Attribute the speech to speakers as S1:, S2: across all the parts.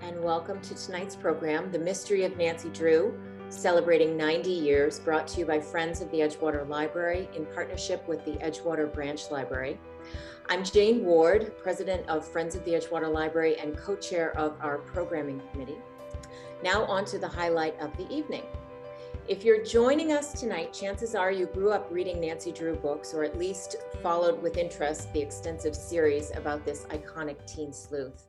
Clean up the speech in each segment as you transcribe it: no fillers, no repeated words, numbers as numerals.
S1: and welcome to tonight's program, The Mystery of Nancy Drew, celebrating 90 years, brought to you by Friends of the Edgewater Library in partnership with the Edgewater Branch Library. I'm Jane Ward, President of Friends of the Edgewater Library and co-chair of our programming committee. Now on to the highlight of the evening. If you're joining us tonight, chances are you grew up reading Nancy Drew books, or at least followed with interest the extensive series about this iconic teen sleuth.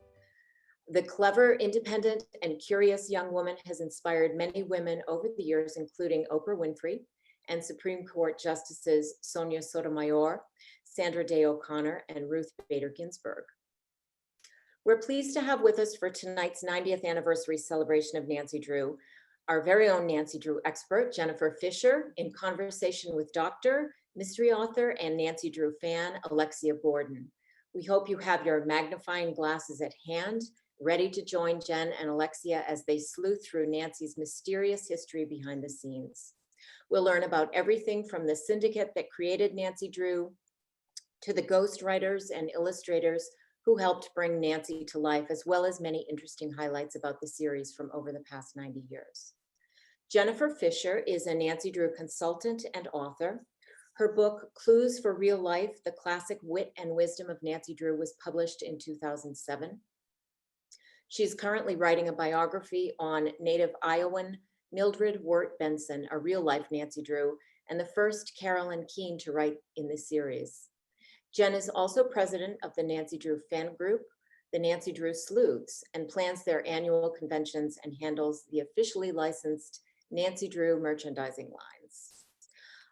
S1: The clever, independent, and curious young woman has inspired many women over the years, including Oprah Winfrey and Supreme Court Justices Sonia Sotomayor, Sandra Day O'Connor, and Ruth Bader Ginsburg. We're pleased to have with us for tonight's 90th anniversary celebration of Nancy Drew, our very own Nancy Drew expert, Jenn Fisher, in conversation with doctor, mystery author, and Nancy Drew fan, Alexia Gordon. We hope you have your magnifying glasses at hand, ready to join Jenn and Alexia as they sleuth through Nancy's mysterious history behind the scenes. We'll learn about everything from the syndicate that created Nancy Drew to the ghostwriters and illustrators who helped bring Nancy to life, as well as many interesting highlights about the series from over the past 90 years. Jenn Fisher is a Nancy Drew consultant and author. Her book, Clues for Real Life, The Classic Wit and Wisdom of Nancy Drew, was published in 2007. She's currently writing a biography on native Iowan Mildred Benson, a real-life Nancy Drew, and the first Carolyn Keane to write in this series. Jenn is also president of the Nancy Drew fan group, the Nancy Drew Sleuths, and plans their annual conventions and handles the officially licensed Nancy Drew merchandising lines.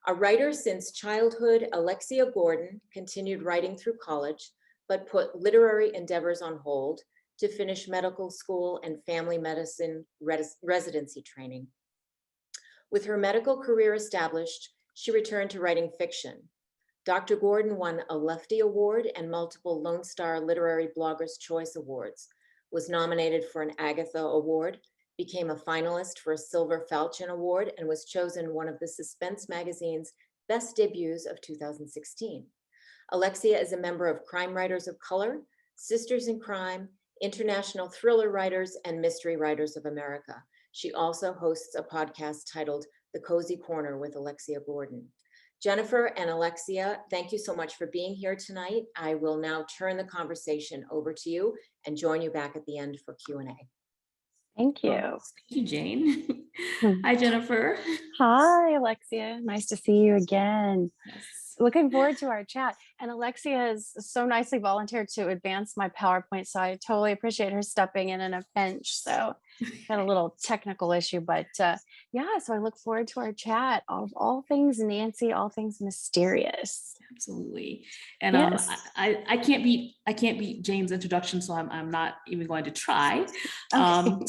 S1: A writer since childhood, Alexia Gordon continued writing through college, but put literary endeavors on hold to finish medical school and family medicine residency training. With her medical career established, she returned to writing fiction. Dr. Gordon won a Lefty Award and multiple Lone Star Literary Blogger's Choice Awards, was nominated for an Agatha Award, became a finalist for a Silver Falchion Award, and was chosen one of the Suspense magazine's best debuts of 2016. Alexia is a member of Crime Writers of Color, Sisters in Crime, International Thriller Writers, and Mystery Writers of America. She also hosts a podcast titled The Cozy Corner with Alexia Gordon. Jenn and Alexia, thank you so much for being here tonight. I will now turn the conversation over to you and join you back at the end for Q&A.
S2: Thank you.
S3: Thank you, Jane. Hi, Jennifer.
S2: Hi, Alexia. Nice to see you again.
S3: Yes.
S2: Looking forward to our chat. And Alexia has so nicely volunteered to advance my PowerPoint, so I totally appreciate her stepping in a pinch. So had a little technical issue, but yeah, so I look forward to our chat of all things Nancy, all things mysterious.
S3: Absolutely. And
S2: yes.
S3: I can't beat Jane's introduction, so I'm not even going to try.
S2: Okay.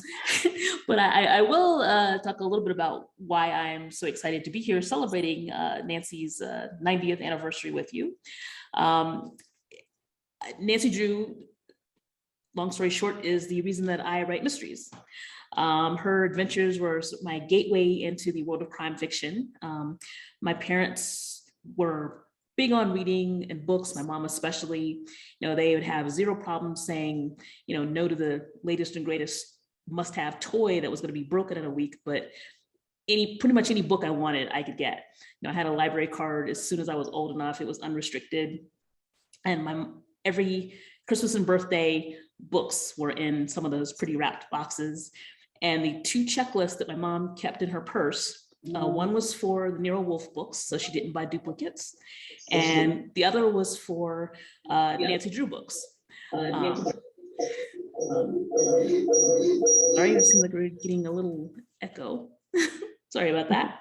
S3: But I will talk a little bit about why I'm so excited to be here celebrating Nancy's 90th anniversary with you. Nancy Drew, long story short, is the reason that I write mysteries. Her adventures were my gateway into the world of crime fiction. My parents were big on reading and books, my mom especially. You know, they would have zero problem saying, you know, no to the latest and greatest must-have toy that was going to be broken in a week, but pretty much any book I wanted, I could get. You know, I had a library card as soon as I was old enough. It was unrestricted. And every Christmas and birthday, books were in some of those pretty wrapped boxes. And the two checklists that my mom kept in her purse, one was for the Nero Wolfe books, so she didn't buy duplicates. And the other was for Nancy Drew books. Sorry, it seems like we're getting a little echo. Sorry about that.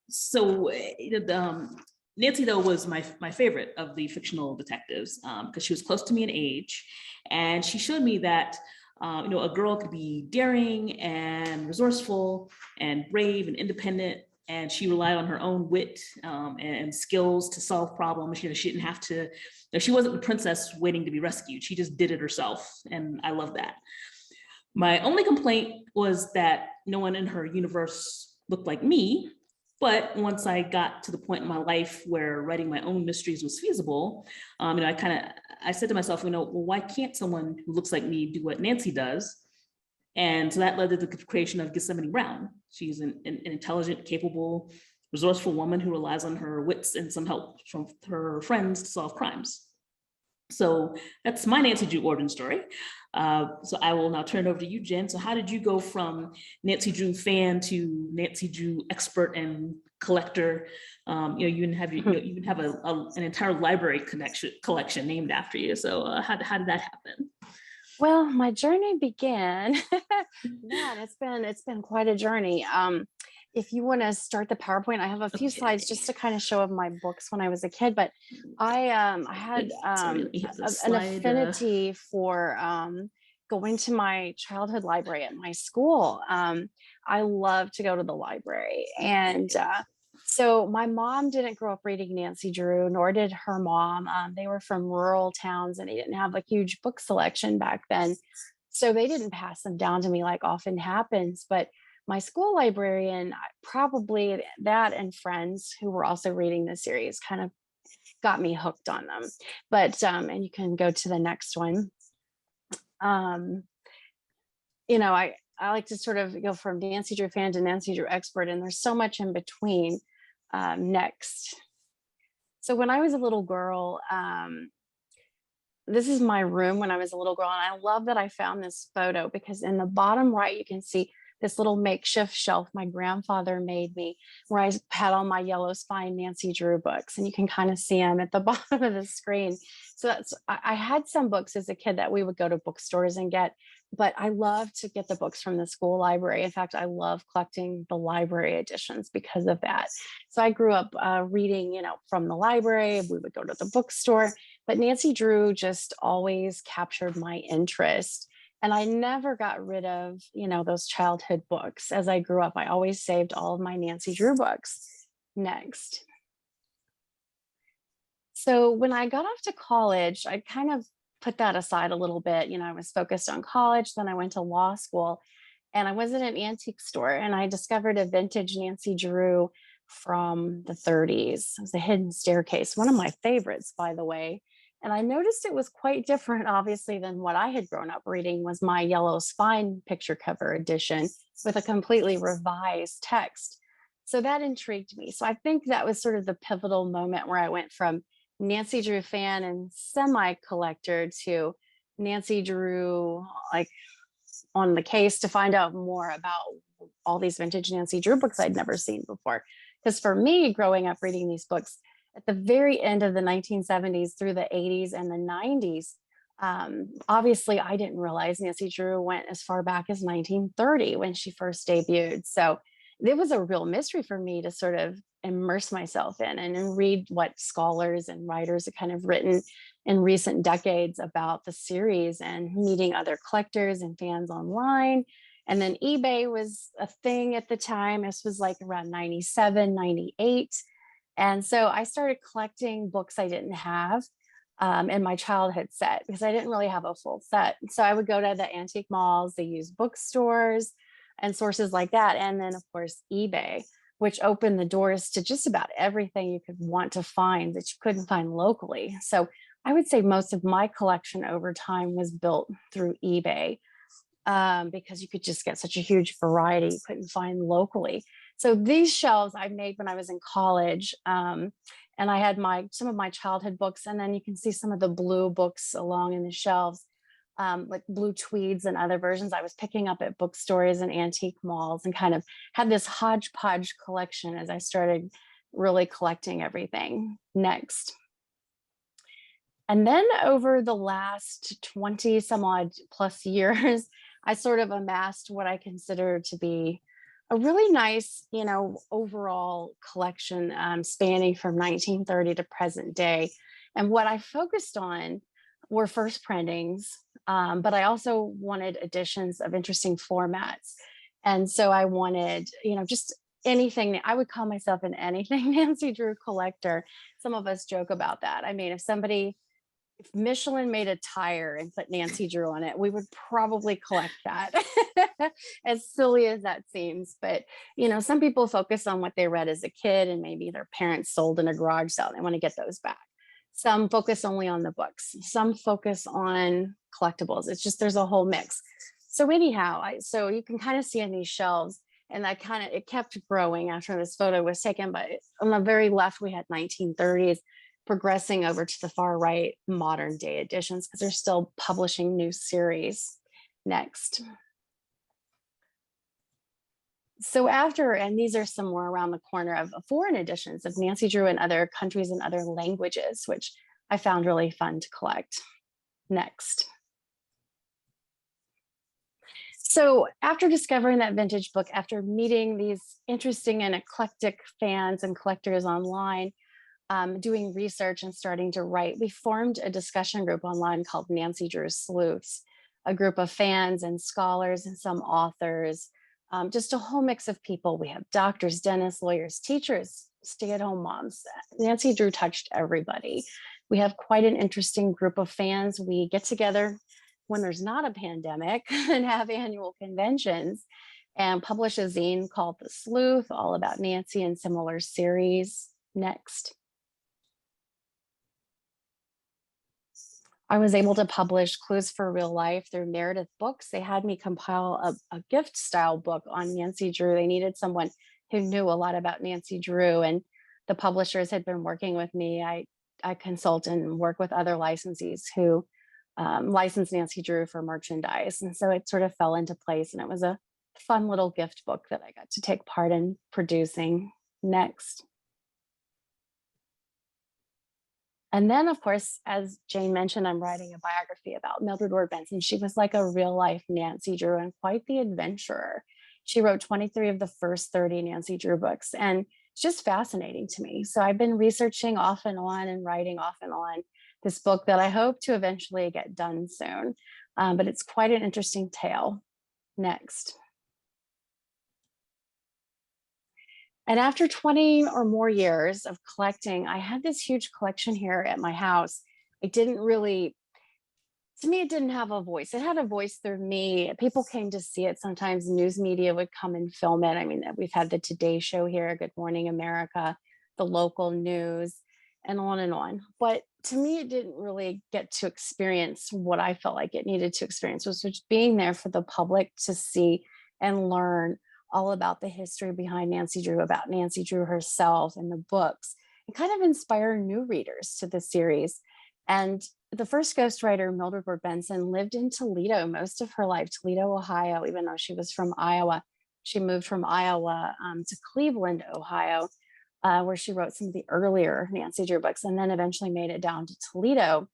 S3: So Nancy, though, was my favorite of the fictional detectives because she was close to me in age, and she showed me that you know, a girl could be daring and resourceful and brave and independent, and she relied on her own wit and skills to solve problems. You know, she didn't have to. You know, she wasn't the princess waiting to be rescued. She just did it herself, and I love that. My only complaint was that no one in her universe looked like me, But once I got to the point in my life where writing my own mysteries was feasible, I said to myself, well, why can't someone who looks like me do what Nancy does? And so that led to the creation of Gethsemane Brown. She's an intelligent, capable, resourceful woman who relies on her wits and some help from her friends to solve crimes. So that's my Nancy Drew origin story. So I will now turn it over to you, Jen. So how did you go from Nancy Drew fan to Nancy Drew expert and collector? You even have an entire library collection named after you. So how did that happen?
S2: Well, my journey began. Man, it's been quite a journey. If you want to start the PowerPoint, I have a few slides just to kind of show of my books when I was a kid, but I had an affinity for going to my childhood library at my school. I love to go to the library. And so my mom didn't grow up reading Nancy Drew, nor did her mom. They were from rural towns and they didn't have a huge book selection back then. So they didn't pass them down to me like often happens. But my school librarian, probably that and friends who were also reading the series kind of got me hooked on them. But, and you can go to the next one. I like to sort of go from Nancy Drew fan to Nancy Drew expert, and there's so much in between. Next. So when I was a little girl, this is my room when I was a little girl, and I love that I found this photo because in the bottom right, you can see this little makeshift shelf my grandfather made me where I had all my yellow spine Nancy Drew books, and you can kind of see them at the bottom of the screen. So I had some books as a kid that we would go to bookstores and get, but I love to get the books from the school library. In fact, I love collecting the library editions because of that. So I grew up reading, from the library. We would go to the bookstore, but Nancy Drew just always captured my interest. And I never got rid of, those childhood books. As I grew up, I always saved all of my Nancy Drew books. Next. So when I got off to college, I kind of put that aside a little bit. I was focused on college. Then I went to law school and I was at an antique store and I discovered a vintage Nancy Drew from the 30s. It was a hidden staircase, one of my favorites, by the way. And I noticed it was quite different, obviously, than what I had grown up reading was my yellow spine picture cover edition with a completely revised text. So that intrigued me. So I think that was sort of the pivotal moment where I went from Nancy Drew fan and semi-collector to Nancy Drew, like on the case to find out more about all these vintage Nancy Drew books I'd never seen before. Because for me, growing up reading these books, at the very end of the 1970s through the 80s and the 90s, obviously I didn't realize Nancy Drew went as far back as 1930 when she first debuted. So it was a real mystery for me to sort of immerse myself in and read what scholars and writers have kind of written in recent decades about the series and meeting other collectors and fans online. And then eBay was a thing at the time. This was like around 97, 98. And so I started collecting books I didn't have in my childhood set because I didn't really have a full set. So I would go to the antique malls, the used bookstores and sources like that. And then of course, eBay, which opened the doors to just about everything you could want to find that you couldn't find locally. So I would say most of my collection over time was built through eBay because you could just get such a huge variety you couldn't find locally. So these shelves I made when I was in college, and I had some of my childhood books, and then you can see some of the blue books along in the shelves, like blue tweeds and other versions I was picking up at bookstores and antique malls, and kind of had this hodgepodge collection as I started really collecting everything. Next. And then over the last 20 some odd plus years, I sort of amassed what I consider to be a really nice, overall collection spanning from 1930 to present day. And what I focused on were first printings, but I also wanted editions of interesting formats. And so I wanted, just anything. I would call myself an anything Nancy Drew collector. Some of us joke about that. I mean, if somebody if Michelin made a tire and put Nancy Drew on it, we would probably collect that. As silly as that seems. But, some people focus on what they read as a kid and maybe their parents sold in a garage sale. They want to get those back. Some focus only on the books. Some focus on collectibles. It's just, there's a whole mix. So anyhow, so you can kind of see on these shelves, and it kept growing after this photo was taken. But on the very left, we had 1930s, progressing over to the far right, modern day editions, because they're still publishing new series. Next. So and these are some more around the corner of foreign editions of Nancy Drew in other countries and other languages, which I found really fun to collect. Next. So after discovering that vintage book, after meeting these interesting and eclectic fans and collectors online, doing research and starting to write, we formed a discussion group online called Nancy Drew Sleuths, a group of fans and scholars and some authors, just a whole mix of people. We have doctors, dentists, lawyers, teachers, stay-at-home moms. Nancy Drew touched everybody. We have quite an interesting group of fans. We get together when there's not a pandemic and have annual conventions and publish a zine called The Sleuth, all about Nancy and similar series. Next. I was able to publish Clues for Real Life through Meredith Books. They had me compile a gift style book on Nancy Drew. They needed someone who knew a lot about Nancy Drew, and the publishers had been working with me. I consult and work with other licensees who license Nancy Drew for merchandise. And so it sort of fell into place, and it was a fun little gift book that I got to take part in producing. Next. And then, of course, as Jane mentioned, I'm writing a biography about Mildred Ward Benson. She was like a real life Nancy Drew and quite the adventurer. She wrote 23 of the first 30 Nancy Drew books, and it's just fascinating to me. So I've been researching off and on and writing off and on this book that I hope to eventually get done soon. But it's quite an interesting tale. Next. And after 20 or more years of collecting, I had this huge collection here at my house. It didn't have a voice. It had a voice through me. People came to see it. Sometimes news media would come and film it. I mean, we've had the Today Show here, Good Morning America, the local news, and on and on. But to me, it didn't really get to experience what I felt like it needed to experience, was just being there for the public to see and learn all about the history behind Nancy Drew, about Nancy Drew herself and the books, and kind of inspire new readers to the series. And the first ghostwriter, Mildred Ward Benson, lived in Toledo most of her life, Toledo, Ohio, even though she was from Iowa. She moved from Iowa to Cleveland, Ohio, where she wrote some of the earlier Nancy Drew books, and then eventually made it down to Toledo.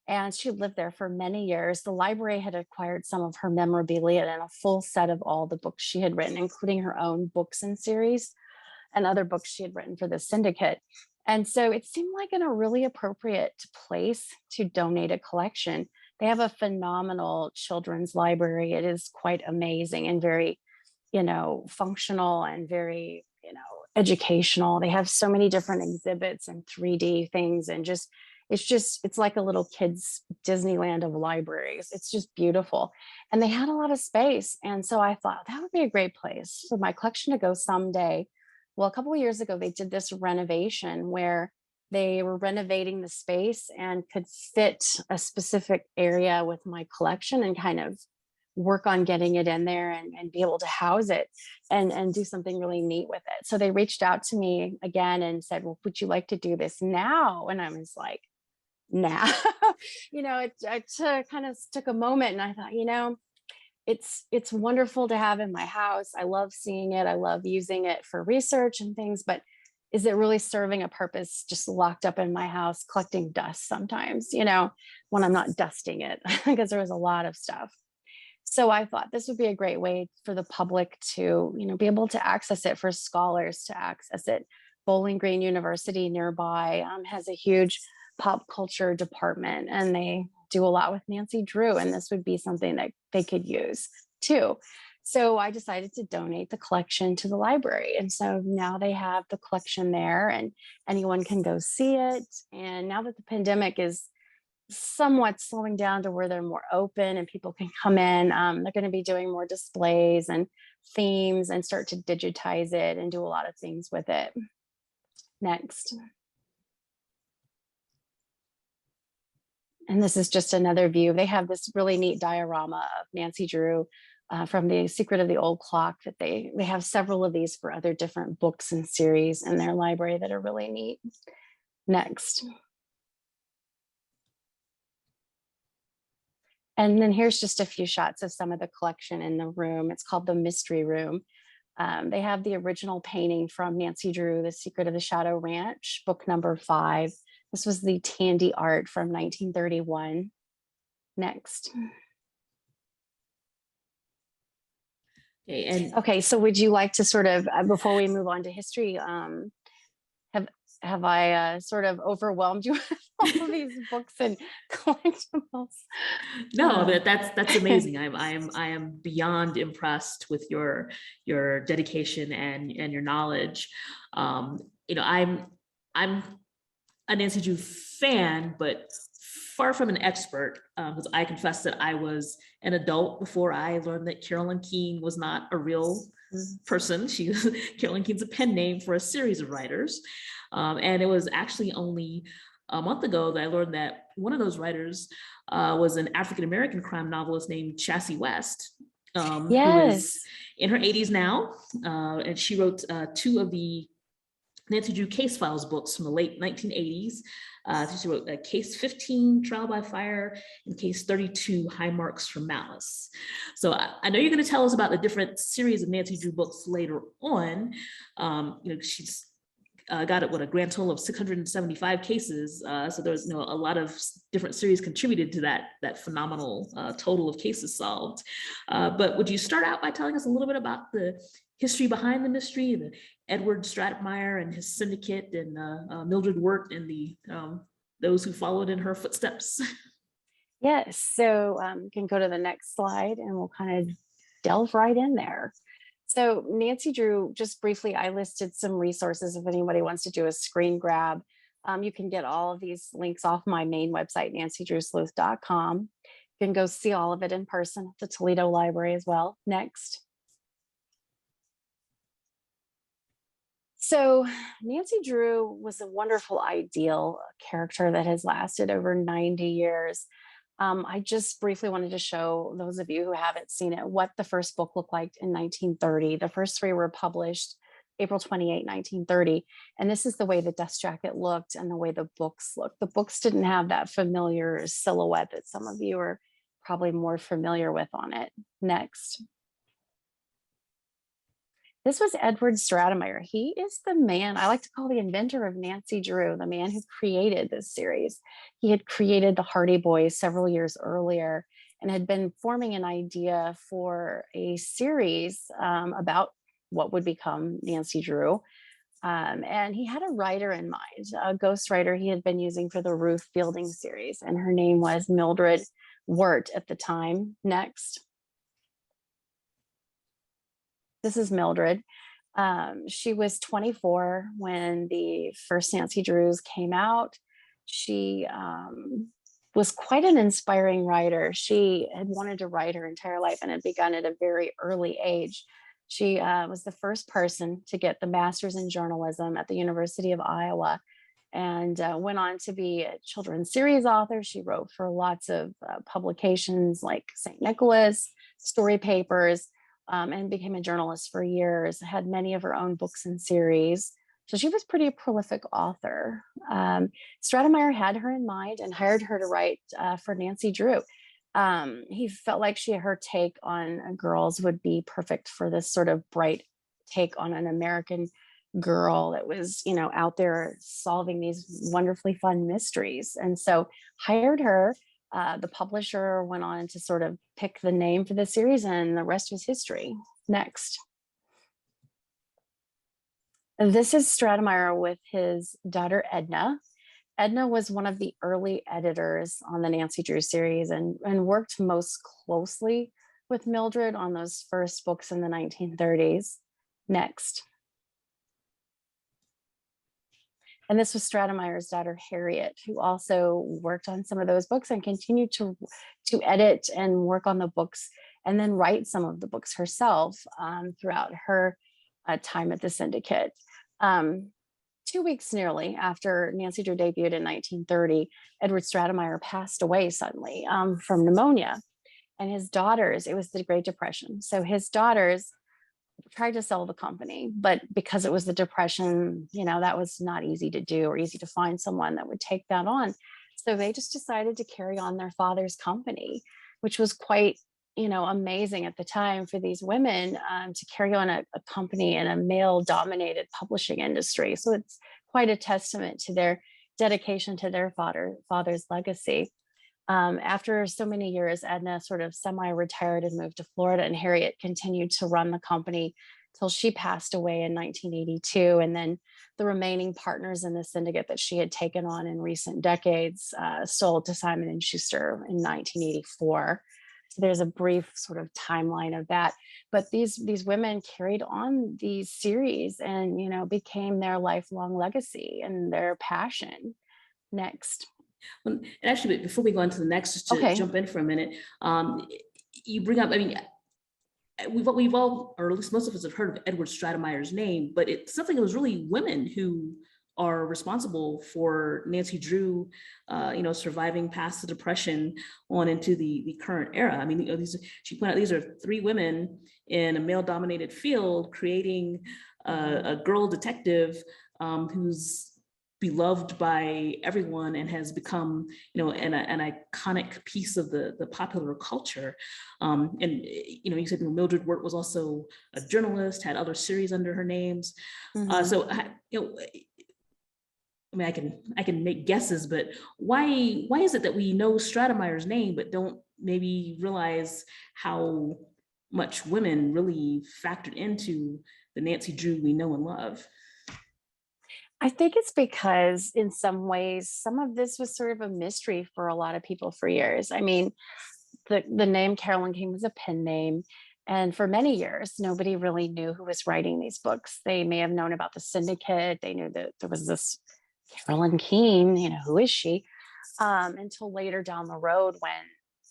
S2: And she lived there for many years. The library had acquired some of her memorabilia and a full set of all the books she had written, including her own books and series and other books she had written for the syndicate. And so it seemed like a really appropriate place to donate a collection. They have a phenomenal children's library. It is quite amazing and very, functional and very, educational. They have so many different exhibits and 3D things, and it's like a little kids Disneyland of libraries. It's just beautiful. And they had a lot of space. And so I thought that would be a great place for my collection to go someday. Well, a couple of years ago, they did this renovation where they were renovating the space and could fit a specific area with my collection and kind of work on getting it in there and be able to house it and do something really neat with it. So they reached out to me again and said, well, would you like to do this now? And I was like, nah. It kind of took a moment, and I thought, it's wonderful to have in my house. I love seeing it. I love using it for research and things, but is it really serving a purpose just locked up in my house collecting dust sometimes, when I'm not dusting it, because there was a lot of stuff. So I thought this would be a great way for the public to, be able to access it, for scholars to access it. Bowling Green University nearby has a huge pop culture department, and they do a lot with Nancy Drew, and this would be something that they could use too. So I decided to donate the collection to the library. And so now they have the collection there and anyone can go see it. And now that the pandemic is somewhat slowing down to where they're more open and people can come in. They're going to be doing more displays and themes and start to digitize it and do a lot of things with it. Next. And this is just another view. They have this really neat diorama of Nancy Drew from The Secret of the Old Clock that they have several of these for other different books and series in their library that are really neat. Next. And then here's just a few shots of some of the collection in the room. It's called the Mystery Room. They have the original painting from Nancy Drew, The Secret of the Shadow Ranch, book number 5. This was the Tandy art from 1931. Next. Okay, so would you like to sort of, before we move on to history, have I sort of overwhelmed you with all of these books and collectibles?
S3: No, that's amazing. I am beyond impressed with your dedication and your knowledge. You know, I'm a Nancy Drew fan, but far from an expert, because I confess that I was an adult before I learned that Carolyn Keane was not a real person. Carolyn Keane's a pen name for a series of writers. And it was actually only a month ago that I learned that one of those writers was an African-American crime novelist named Chassie West, who is in her 80s now. And she wrote 2 of the Nancy Drew case files books from the late 1980s. She wrote Case 15, Trial by Fire, and Case 32, High Marks for Malice. So I know you're going to tell us about the different series of Nancy Drew books later on. You know, she's got it with a grand total of 675 cases. So there's a lot of different series contributed to that phenomenal total of cases solved. But would you start out by telling us a little bit about the history behind the mystery, the Edward Stratemeyer and his syndicate, and Mildred Wirt and the those who followed in her footsteps?
S2: Yes, so you can go to the next slide and we'll kind of delve right in there. So Nancy Drew, just briefly, I listed some resources if anybody wants to do a screen grab. You can get all of these links off my main website, nancydrewsleuth.com. You can go see all of it in person at the Toledo Library as well. Next. So Nancy Drew was a wonderful ideal character that has lasted over 90 years. I just briefly wanted to show those of you who haven't seen it what the first book looked like in 1930. The first 3 were published April 28, 1930. And this is the way the dust jacket looked and the way the books looked. The books didn't have that familiar silhouette that some of you are probably more familiar with on it. Next. This was Edward Stratemeyer. He is the man I like to call the inventor of Nancy Drew, the man who created this series. He had created the Hardy Boys several years earlier and had been forming an idea for a series about what would become Nancy Drew. And he had a writer in mind, a ghostwriter he had been using for the Ruth Fielding series, and her name was Mildred Wirt at the time. Next. This is Mildred. She was 24 when the first Nancy Drews came out. She was quite an inspiring writer. She had wanted to write her entire life and had begun at a very early age. She was the first person to get the master's in journalism at the University of Iowa, and went on to be a children's series author. She wrote for lots of publications like St. Nicholas, Story Papers, and became a journalist for years, had many of her own books and series. So she was a pretty prolific author. Stratemeyer had her in mind and hired her to write for Nancy Drew. He felt like her take on girls would be perfect for this sort of bright take on an American girl that was, out there solving these wonderfully fun mysteries. And so hired her. The publisher went on to sort of pick the name for the series, and the rest was history. Next. This is Stratemeyer with his daughter, Edna. Edna was one of the early editors on the Nancy Drew series and worked most closely with Mildred on those first books in the 1930s. Next. And this was Stratemeyer's daughter, Harriet, who also worked on some of those books and continued to edit and work on the books and then write some of the books herself throughout her time at the Syndicate. 2 weeks nearly after Nancy Drew debuted in 1930, Edward Stratemeyer passed away suddenly from pneumonia. And his daughters, it was the Great Depression. So his daughters tried to sell the company, but because it was the Depression, that was not easy to do or easy to find someone that would take that on. So they just decided to carry on their father's company, which was quite, amazing at the time for these women to carry on a company in a male-dominated publishing industry. So it's quite a testament to their dedication to their father's legacy. After so many years, Edna sort of semi-retired and moved to Florida, and Harriet continued to run the company till she passed away in 1982. And then the remaining partners in the syndicate that she had taken on in recent decades sold to Simon & Schuster in 1984. So there's a brief sort of timeline of that. But these women carried on these series and, became their lifelong legacy and their passion. Next.
S3: Well, and actually, before we go on to the next, just to jump in for a minute, you bring up, we've all, or at least most of us have heard of Edward Stratemeyer's name, but it's something that was really women who are responsible for Nancy Drew, surviving past the Depression on into the current era. She pointed out these are three women in a male-dominated field creating a girl detective who's beloved by everyone and has become, an iconic piece of the popular culture. You said Mildred was also a journalist, had other series under her names. I can make guesses, but why is it that we know Stratemeyer's name but don't maybe realize how much women really factored into the Nancy Drew we know and love?
S2: I think it's because in some ways, some of this was sort of a mystery for a lot of people for years. The name Carolyn Keane was a pen name. And for many years, nobody really knew who was writing these books. They may have known about the Syndicate. They knew that there was this Carolyn Keane, who is she? Until later down the road when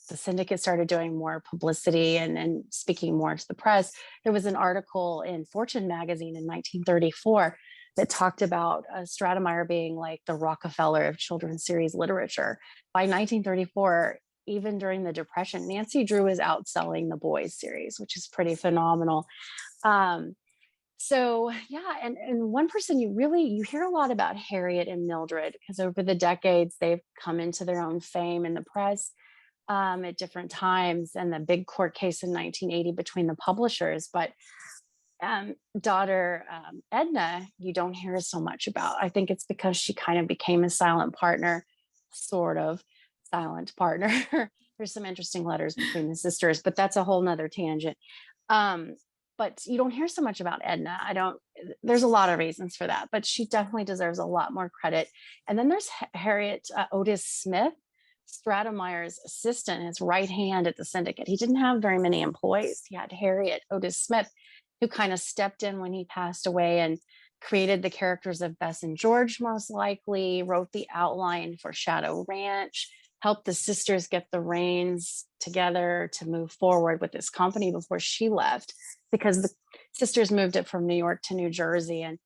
S2: the Syndicate started doing more publicity and speaking more to the press. There was an article in Fortune magazine in 1934 that talked about Stratemeyer being like the Rockefeller of children's series literature. By 1934, even during the Depression, Nancy Drew is outselling the boys series, which is pretty phenomenal. And one person you hear a lot about Harriet and Mildred, because over the decades, they've come into their own fame in the press at different times, and the big court case in 1980 between the publishers. But daughter Edna, you don't hear so much about. I think it's because she kind of became a silent partner, sort of silent partner. There's some interesting letters between the sisters, but that's a whole nother tangent. But you don't hear so much about Edna. There's a lot of reasons for that, but she definitely deserves a lot more credit. And then there's Harriet Otis Smith, Stratemeyer's assistant, his right hand at the Syndicate. He didn't have very many employees. He had Harriet Otis Smith, who kind of stepped in when he passed away and created the characters of Bess and George, most likely, wrote the outline for Shadow Ranch, helped the sisters get the reins together to move forward with this company before she left, because the sisters moved it from New York to New Jersey, and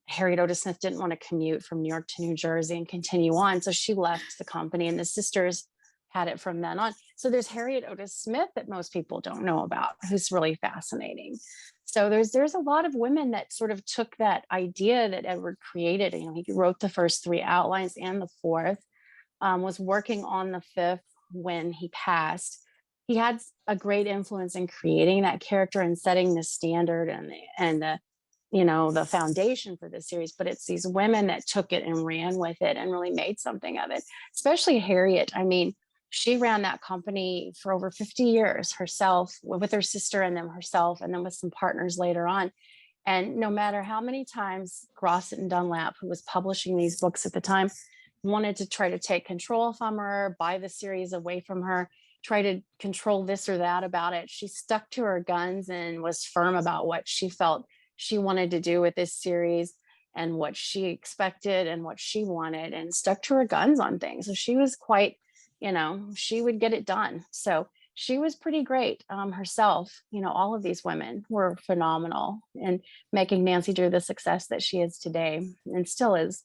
S2: Harriet Otis Smith didn't want to commute from New York to New Jersey and continue on. So she left the company, and the sisters had it from then on. So there's Harriet Otis Smith that most people don't know about, who's really fascinating. So there's a lot of women that sort of took that idea that Edward created. He wrote the first three outlines and the fourth, was working on the fifth when he passed. He had a great influence in creating that character and setting the standard and the foundation for the series. But it's these women that took it and ran with it and really made something of it, especially Harriet. She ran that company for over 50 years herself, with her sister and then herself, and then with some partners later on. And no matter how many times Grossett and Dunlap, who was publishing these books at the time, wanted to try to take control from her, buy the series away from her, try to control this or that about it, she stuck to her guns and was firm about what she felt she wanted to do with this series. and what she expected and what she wanted, and stuck to her guns on things. So she was quite, she would get it done. So she was pretty great herself. All of these women were phenomenal in making Nancy Drew the success that she is today and still is.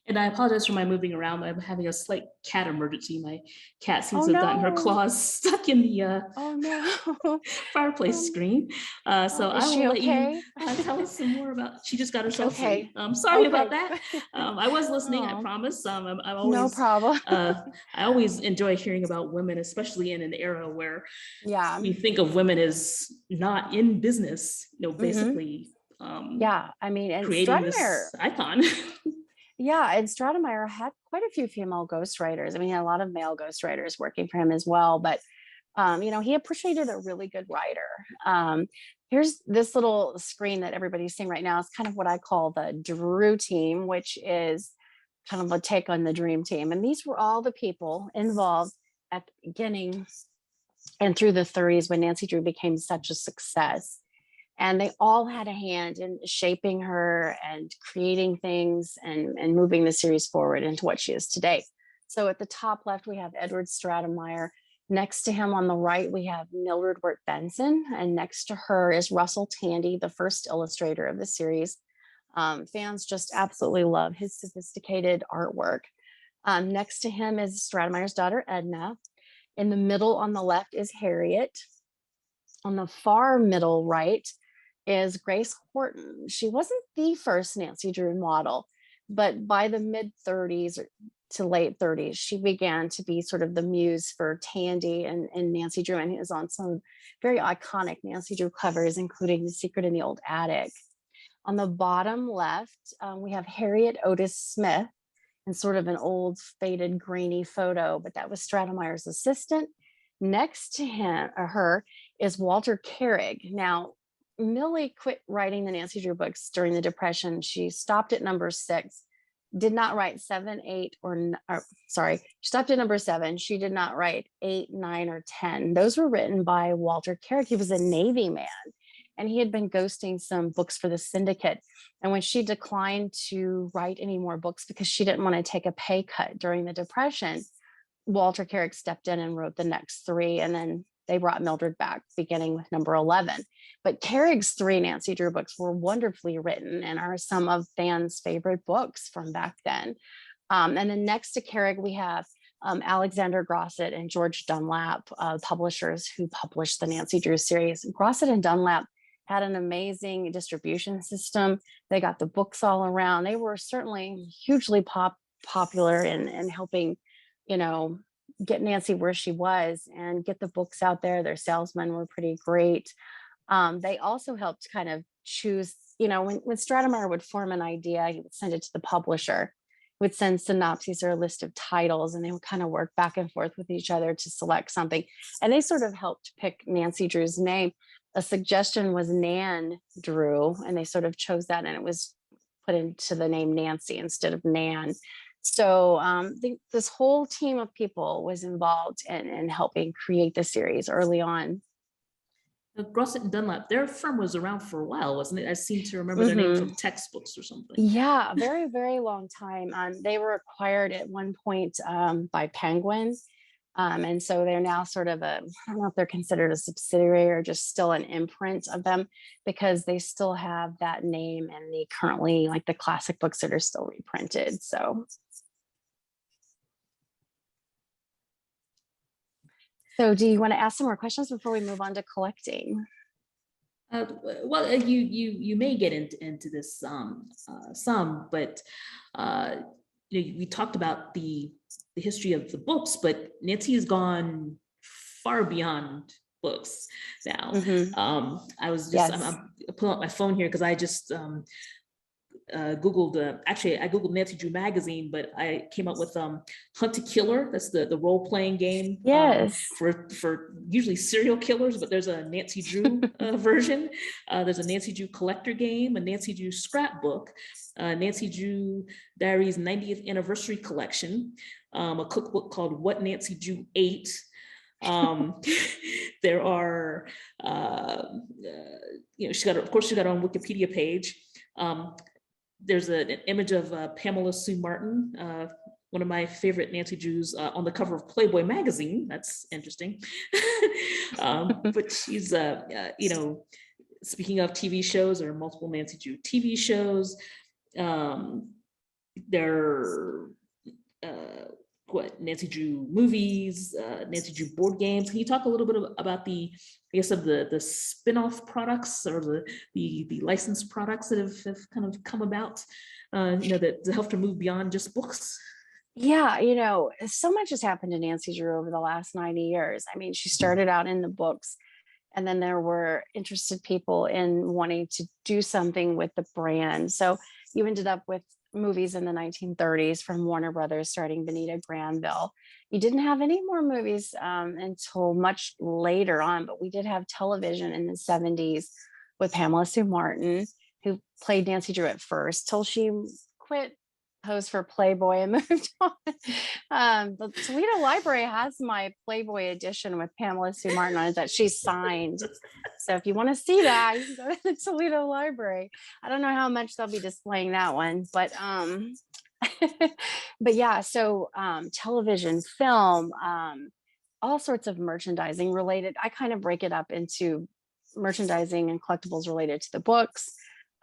S3: And I apologize for my moving around. I'm having a slight cat emergency. My cat seems
S2: Oh,
S3: to have gotten her
S2: no.
S3: claws stuck in the
S2: Oh no.
S3: fireplace screen. So I
S2: Is she
S3: will let
S2: okay?
S3: you tell us some more about. She just got herself
S2: Okay.
S3: free. Sorry about
S2: Okay.
S3: that. I was listening. I
S2: Oh,
S3: promise. I'm
S2: no
S3: always.
S2: problem.
S3: I always enjoy hearing about women, especially in an era where
S2: Yeah.
S3: we think of women as not in business.
S2: Mhm.
S3: Basically.
S2: Yeah. I mean, and
S3: creating
S2: Stratimire,
S3: this icon.
S2: yeah, and Stratimire had quite a few female ghostwriters. I mean, he had a lot of male ghostwriters working for him as well, but he appreciated a really good writer. Here's this little screen that everybody's seeing right now. It's kind of what I call the Drew team, which is kind of a take on the dream team. And these were all the people involved at the beginning and through the 30s when Nancy Drew became such a success. And they all had a hand in shaping her and creating things and moving the series forward into what she is today. So at the top left, we have Edward Stratemeyer. Next to him on the right, we have Mildred Wirt Benson. And next to her is Russell Tandy, the first illustrator of the series. Fans just absolutely love his sophisticated artwork. Next to him is Stratemeyer's daughter, Edna. In the middle on the left is Harriet. On the far middle right is Grace Horton. She wasn't the first Nancy Drew model, but by the mid 30s to late 30s, she began to be sort of the muse for Tandy and Nancy Drew, and is on some very iconic Nancy Drew covers, including The Secret in the Old Attic. On the bottom left, we have Harriet Otis Smith, and sort of an old faded grainy photo, but that was Stratemeyer's assistant. Next to him or her is Walter Carrig. Now, Millie quit writing the Nancy Drew books during the Depression. She stopped at number 6, did not write 7, 8, she stopped at number 7. She did not write 8, 9, or 10. Those were written by Walter Carrig. He was a Navy man, and he had been ghosting some books for the Syndicate. And when she declined to write any more books because she didn't want to take a pay cut during the Depression, Walter Carrig stepped in and wrote the next 3, and then they brought Mildred back, beginning with number 11. But Carrigg's 3 Nancy Drew books were wonderfully written and are some of fans' favorite books from back then. And then next to Carrig, we have Alexander Grossett and George Dunlap, publishers who published the Nancy Drew series. Grossett and Dunlap had an amazing distribution system. They got the books all around. They were certainly hugely popular in helping, get Nancy where she was and get the books out there. Their salesmen were pretty great. They also helped kind of choose, when Stratemeyer would form an idea, he would send it to the publisher, would send synopses or a list of titles, and they would kind of work back and forth with each other to select something. And they sort of helped pick Nancy Drew's name. A suggestion was Nan Drew, and they sort of chose that, and it was put into the name Nancy instead of Nan. So this whole team of people was involved in helping create the series early on.
S3: Grossett and Dunlap, their firm was around for a while, wasn't it? I seem to remember their name from textbooks or something.
S2: Yeah, very, very long time. They were acquired at one point by Penguin. And so they're now sort of I don't know if they're considered a subsidiary or just still an imprint of them, because they still have that name and the currently, like the classic books that are still reprinted. So do you want to ask some more questions before we move on to collecting?
S3: Well, you may get into this some, but we talked about the history of the books, but Nancy has gone far beyond books now. I was just I'm pulling up my phone here because I just Googled, actually I Googled Nancy Drew magazine, but I came up with Hunt to Killer. That's the role-playing game for usually serial killers, but there's a Nancy Drew version. There's a Nancy Drew collector game, a Nancy Drew scrapbook, Nancy Drew Diaries 90th anniversary collection, a cookbook called What Nancy Drew Ate. There are she got her own Wikipedia page. There's an image of Pamela Sue Martin, one of my favorite Nancy Drews, on the cover of Playboy magazine. That's interesting. But she's, you know, speaking of TV shows, there are multiple Nancy Drew TV shows. There are Nancy Drew movies, Nancy Drew board games. Can you talk a little bit about the, I guess, of the spin-off products or the licensed products that have kind of come about, you know, that helped her move beyond just books?
S2: Yeah, you know, so much has happened to Nancy Drew over the last 90 years. I mean, she started out in the books, and then there were interested people in wanting to do something with the brand. So you ended up with movies in the 1930s from Warner Brothers starting Benita Granville. You didn't have any more movies until much later on, but we did have television in the 70s with Pamela Sue Martin, who played Nancy Drew at first till she quit posed for Playboy and moved on. The Toledo Library has my Playboy edition with Pamela Sue Martin on it that she signed. So if you want to see that, you can go to the Toledo Library. I don't know how much they'll be displaying that one, but but yeah, so television, film, all sorts of merchandising related. I kind of break it up into merchandising and collectibles related to the books,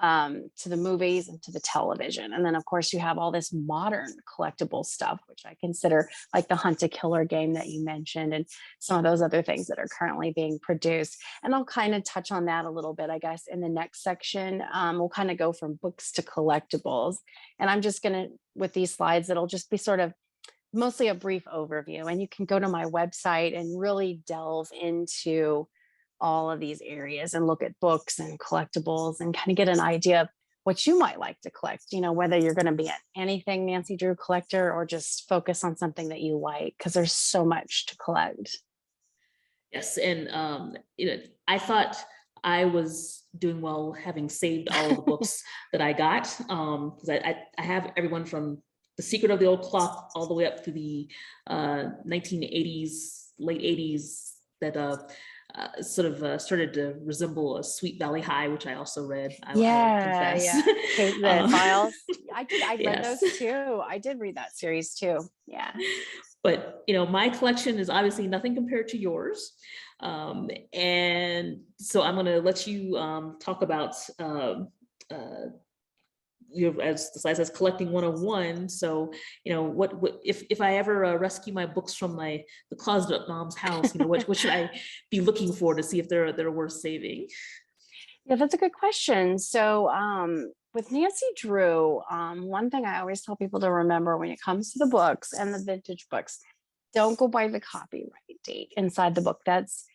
S2: to the movies, and to the television. And then of course you have all this modern collectible stuff, which I consider like the Hunt a Killer game that you mentioned, and some of those other things that are currently being produced. And I'll kind of touch on that a little bit, I guess, in the next section. We'll kind of go from books to collectibles. And I'm just going to, with these slides, it'll just be sort of mostly a brief overview. And you can go to my website and really delve into all of these areas and look at books and collectibles and kind of get an idea of what you might like to collect, you know, whether you're going to be an anything Nancy Drew collector or just focus on something that you like, because there's so much to collect.
S3: Yes, and you know, I thought I was doing well having saved all of the books that I got, because I have everyone from The Secret of the Old Clock all the way up to the 1980s, late 80s, that sort of started to resemble a Sweet Valley High, which I also read. I confess.
S2: Okay, the files. I read
S3: Yes.
S2: those too. I did read that series too. Yeah.
S3: But you know, my collection is obviously nothing compared to yours, and so I'm going to let you talk about. As the slide says, collecting 101. So, you know, what if I ever rescue my books from the closet at mom's house, you know, what should I be looking for to see if they're worth saving?
S2: Yeah, that's a good question. So with Nancy Drew, one thing I always tell people to remember when it comes to the books and the vintage books, don't go by the copyright date inside the book. That's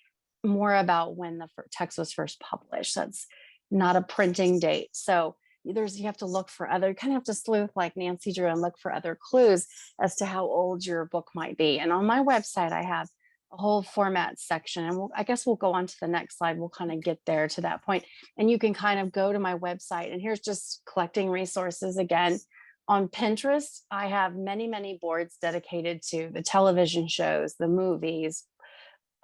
S2: more about when the text was first published. That's not a printing date. So you have to look for you kind of have to sleuth like Nancy Drew and look for other clues as to how old your book might be. And on my website, I have a whole format section, and I guess we'll go on to the next slide. We'll kind of get there to that point, and you can kind of go to my website, and here's just collecting resources again. On Pinterest, I have many boards dedicated to the television shows, the movies,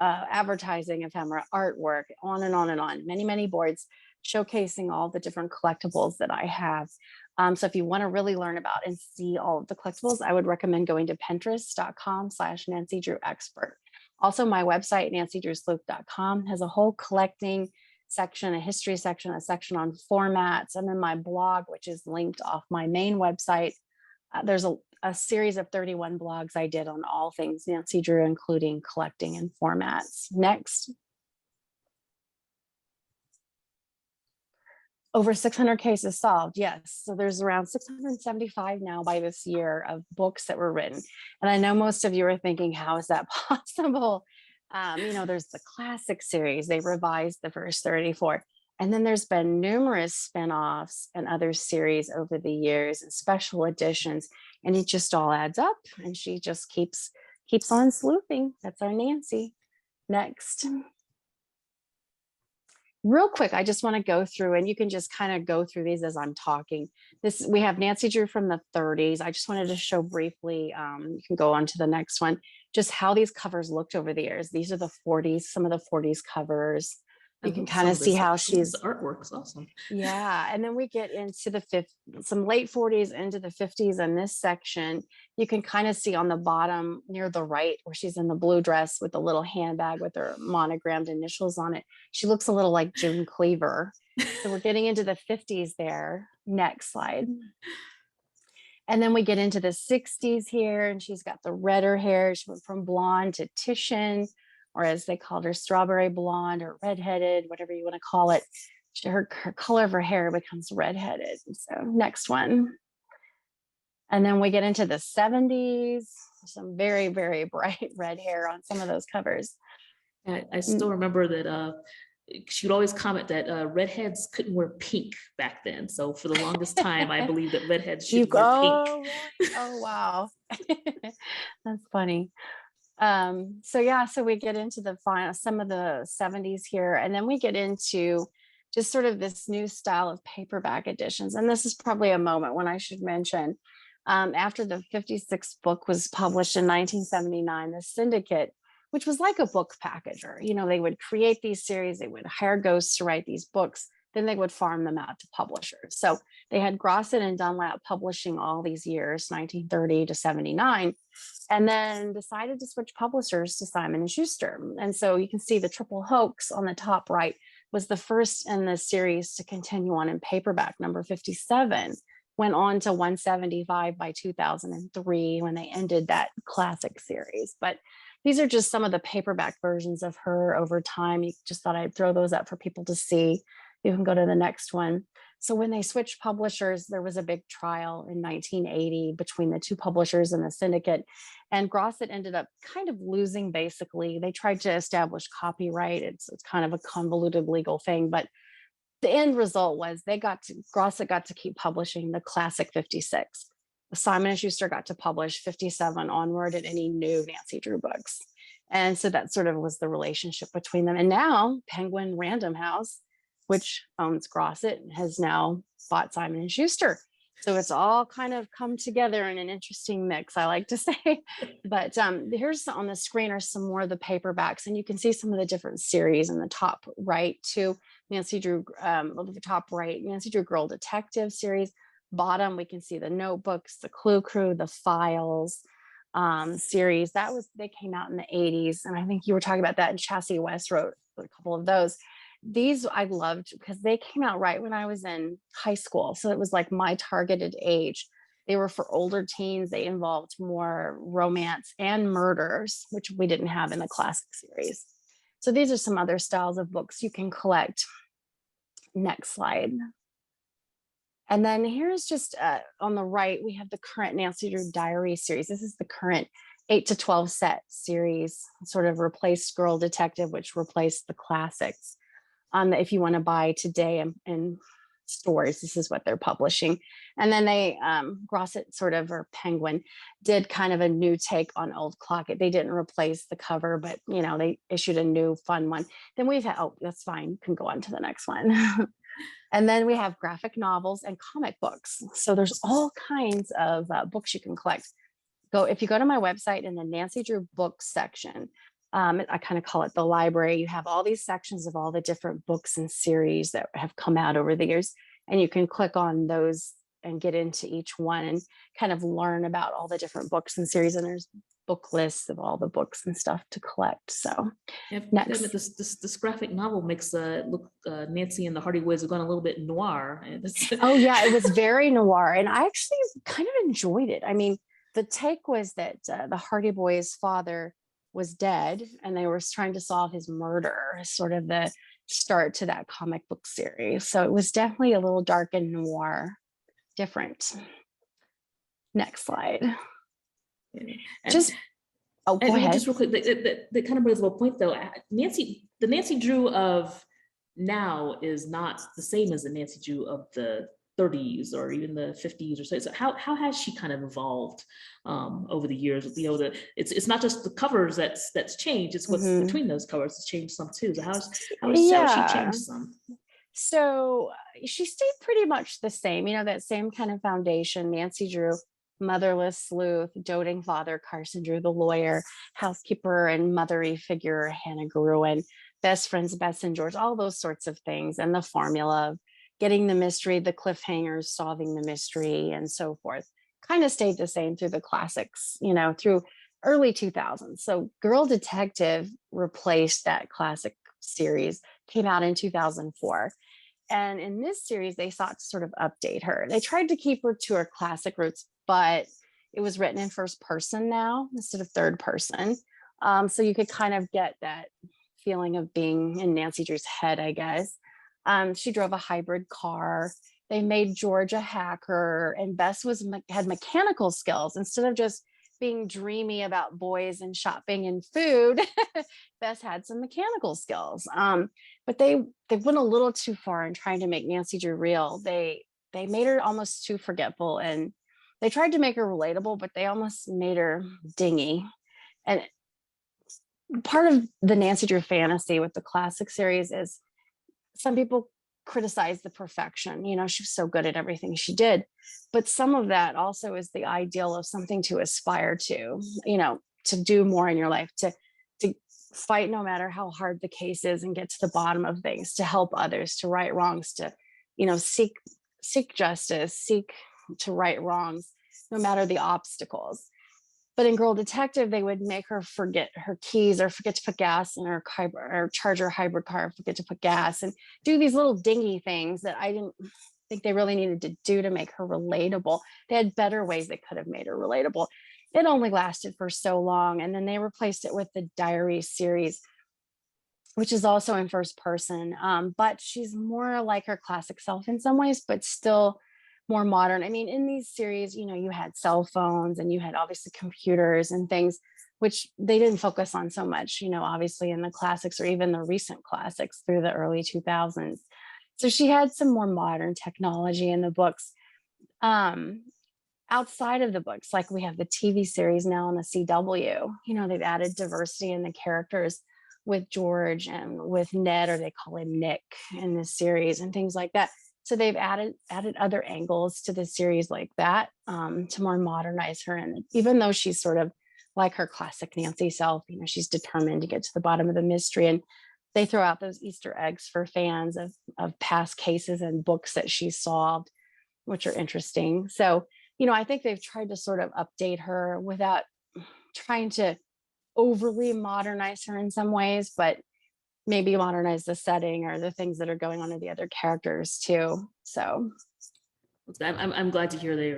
S2: advertising, ephemera, artwork, on and on and on. Many boards showcasing all the different collectibles that I have. So if you want to really learn about and see all of the collectibles, I would recommend going to pinterest.com/Nancy Drew Expert. Also, my website, nancydrewsleuth.com, has a whole collecting section, a history section, a section on formats, and then my blog, which is linked off my main website. There's a series of 31 blogs I did on all things Nancy Drew, including collecting and formats. Next. Over 600 cases solved. Yes. So there's around 675 now by this year of books that were written. And I know most of you are thinking, how is that possible? You know, there's the classic series. They revised the first 34. And then there's been numerous spin-offs and other series over the years and special editions. And it just all adds up. And she just keeps on sleuthing. That's our Nancy. Next. Real quick, I just want to go through, and you can just kind of go through these as I'm talking. We have Nancy Drew from the 30s. I just wanted to show briefly, you can go on to the next one, just how these covers looked over the years. These are the 40s, some of the 40s covers. You can kind of see how she's
S3: the artwork's awesome.
S2: Yeah, and then we get into the some late 40s into the 50s in this section. You can kind of see on the bottom near the right where she's in the blue dress with the little handbag with her monogrammed initials on it. She looks a little like June Cleaver. So we're getting into the 50s there. Next slide. And then we get into the 60s here, and she's got the redder hair. She went from blonde to Titian, or as they called her, strawberry blonde or redheaded, whatever you want to call it. Her color of her hair becomes redheaded. So next one. And then we get into the 70s, some very, very bright red hair on some of those covers.
S3: I still remember that she would always comment that redheads couldn't wear pink back then. So for the longest time, I believe that redheads should wear pink.
S2: Oh, wow. That's funny. So we get into the final, some of the 70s here, and then we get into just sort of this new style of paperback editions. And this is probably a moment when I should mention, after the 56th book was published in 1979, the Syndicate, which was like a book packager, they would create these series, they would hire ghosts to write these books, then they would farm them out to publishers. So they had Grossett and Dunlap publishing all these years, 1930 to 79, and then decided to switch publishers to Simon & Schuster. And so you can see the Triple Hoax on the top right was the first in the series to continue on in paperback. Number 57 went on to 175 by 2003 when they ended that classic series. But these are just some of the paperback versions of her over time. You just thought I'd throw those up for people to see. You can go to the next one. So when they switched publishers, there was a big trial in 1980 between the two publishers and the Syndicate. And Grossett ended up kind of losing, basically. They tried to establish copyright. It's kind of a convoluted legal thing. But the end result was Grossett got to keep publishing the classic 56. Simon & Schuster got to publish 57 onward and any new Nancy Drew books. And so that sort of was the relationship between them. And now Penguin Random House, which owns Grossett, has now bought Simon & Schuster. So it's all kind of come together in an interesting mix, I like to say. But here's on the screen are some more of the paperbacks, and you can see some of the different series in the top right too. Nancy Drew, the top right, Nancy Drew Girl Detective series. Bottom, we can see the Notebooks, the Clue Crew, the Files series. They came out in the 80s. And I think you were talking about that, and Chassie West wrote a couple of those. These I loved because they came out right when I was in high school. So it was like my targeted age. They were for older teens. They involved more romance and murders, which we didn't have in the classic series. So these are some other styles of books you can collect. Next slide. And then here's just on the right, we have the current Nancy Drew Diary series. This is the current 8 to 12 set series, sort of replaced Girl Detective, which replaced the classics. If you want to buy today in stores, this is what they're publishing. And then they, Grossett or Penguin, did kind of a new take on Old Clock. They didn't replace the cover, but they issued a new fun one. Then we've had, that's fine, you can go on to the next one. And then we have graphic novels and comic books. So there's all kinds of books you can collect. If you go to my website in the Nancy Drew books section, I kind of call it the library. You have all these sections of all the different books and series that have come out over the years. And you can click on those and get into each one and kind of learn about all the different books and series. And there's book lists of all the books and stuff to collect. So next.
S3: This graphic novel makes Nancy and the Hardy Boys have gone a little bit noir.
S2: Oh yeah, it was very noir. And I actually kind of enjoyed it. I mean, the take was that the Hardy Boys' father was dead and they were trying to solve his murder, sort of the start to that comic book series. So it was definitely a little dark and noir, different. Next slide. Go ahead.
S3: Just real quick, that kind of brings up a point though. The Nancy Drew of now is not the same as the Nancy Drew of the 30s or even the 50s or so. So how has she kind of evolved over the years? It's not just the covers that's changed, it's what's between those covers that's changed some too. So how has she changed some?
S2: So she stayed pretty much the same, that same kind of foundation. Nancy Drew, motherless sleuth, doting father Carson Drew, the lawyer, housekeeper and mothery figure Hannah Gruen. best friends, Bess and George, all those sorts of things, and the formula of getting the mystery, the cliffhangers, solving the mystery, and so forth, kind of stayed the same through the classics, through early 2000s. So Girl Detective replaced that classic series, came out in 2004. And in this series, they sought to sort of update her. They tried to keep her to her classic roots, but it was written in first person now instead of third person. So you could kind of get that feeling of being in Nancy Drew's head, I guess. She drove a hybrid car. They made George a hacker, and Bess had mechanical skills instead of just being dreamy about boys and shopping and food. Bess had some mechanical skills. But they went a little too far in trying to make Nancy Drew real. They made her almost too forgetful, and they tried to make her relatable, but they almost made her dingy. And part of the Nancy Drew fantasy with the classic series is some people criticize the perfection. She was so good at everything she did, but some of that also is the ideal of something to aspire to, to do more in your life, to fight no matter how hard the case is and get to the bottom of things, to help others, to right wrongs, to, seek justice, seek to right wrongs, no matter the obstacles. But in Girl Detective, they would make her forget her keys or forget to put gas in her or charge her hybrid car, forget to put gas, and do these little dingy things that I didn't think they really needed to do to make her relatable. They had better ways they could have made her relatable. It only lasted for so long. And then they replaced it with the Diary series, which is also in first person. But she's more like her classic self in some ways, but still more modern. I mean, in these series, you had cell phones and you had obviously computers and things, which they didn't focus on so much, obviously in the classics or even the recent classics through the early 2000s. So she had some more modern technology in the books. Outside of the books, like we have the TV series now on the CW, they've added diversity in the characters with George and with Ned, or they call him Nick in this series, and things like that. So they've added other angles to the series like that, to more modernize her. And even though she's sort of like her classic Nancy self, she's determined to get to the bottom of the mystery. And they throw out those Easter eggs for fans of past cases and books that she solved, which are interesting. So, I think they've tried to sort of update her without trying to overly modernize her in some ways, but maybe modernize the setting or the things that are going on in the other characters too. So
S3: I'm glad to hear they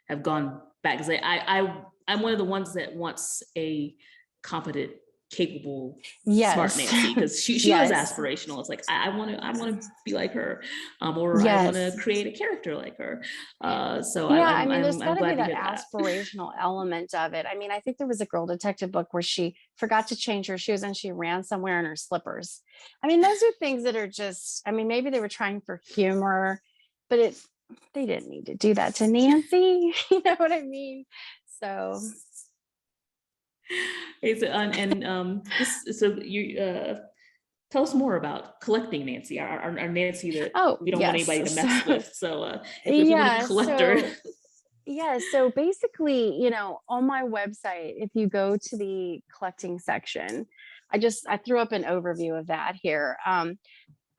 S3: have gone back, because I'm one of the ones that wants a competent, capable, smart Nancy, because she was aspirational. It's like I want to be like her, or I want to create a character like her. So
S2: yeah, there's got to be that aspirational element of it. I think there was a Girl Detective book where she forgot to change her shoes and she ran somewhere in her slippers. Those are things that are just, maybe they were trying for humor, but they didn't need to do that to Nancy. You know what I mean? So.
S3: Hey, so you tell us more about collecting Nancy, our Nancy that we don't want anybody to mess with. So if you want a collector.
S2: So basically, on my website, if you go to the collecting section, I threw up an overview of that here.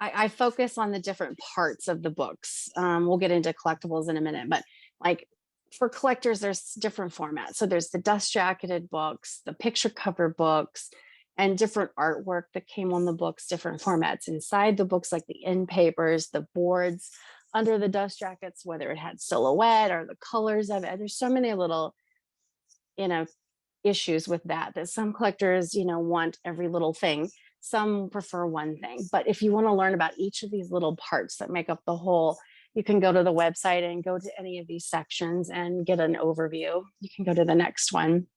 S2: I focus on the different parts of the books. We'll get into collectibles in a minute, but for collectors, there's different formats. So there's the dust jacketed books, the picture cover books, and different artwork that came on the books, different formats inside the books, like the end papers, the boards under the dust jackets, whether it had silhouette or the colors of it. There's so many little, issues with that some collectors, want every little thing. Some prefer one thing. But if you want to learn about each of these little parts that make up the whole, you can go to the website and go to any of these sections and get an overview. You can go to the next one.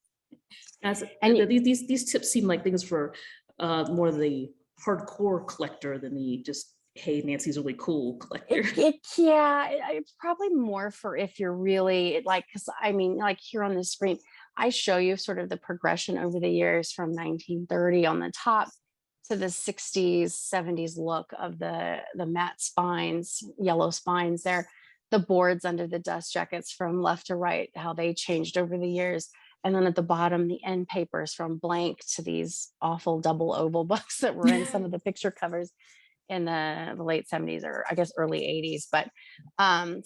S3: These tips seem like things for more the hardcore collector than the just, hey, Nancy's really cool collector.
S2: It's probably more for if you're really because here on the screen, I show you sort of the progression over the years from 1930 on the top to the 60s, 70s look of the matte spines, yellow spines there, the boards under the dust jackets from left to right, how they changed over the years. And then at the bottom, the end papers from blank to these awful double oval books that were in some of the picture covers in the late 70s, or I guess early 80s. But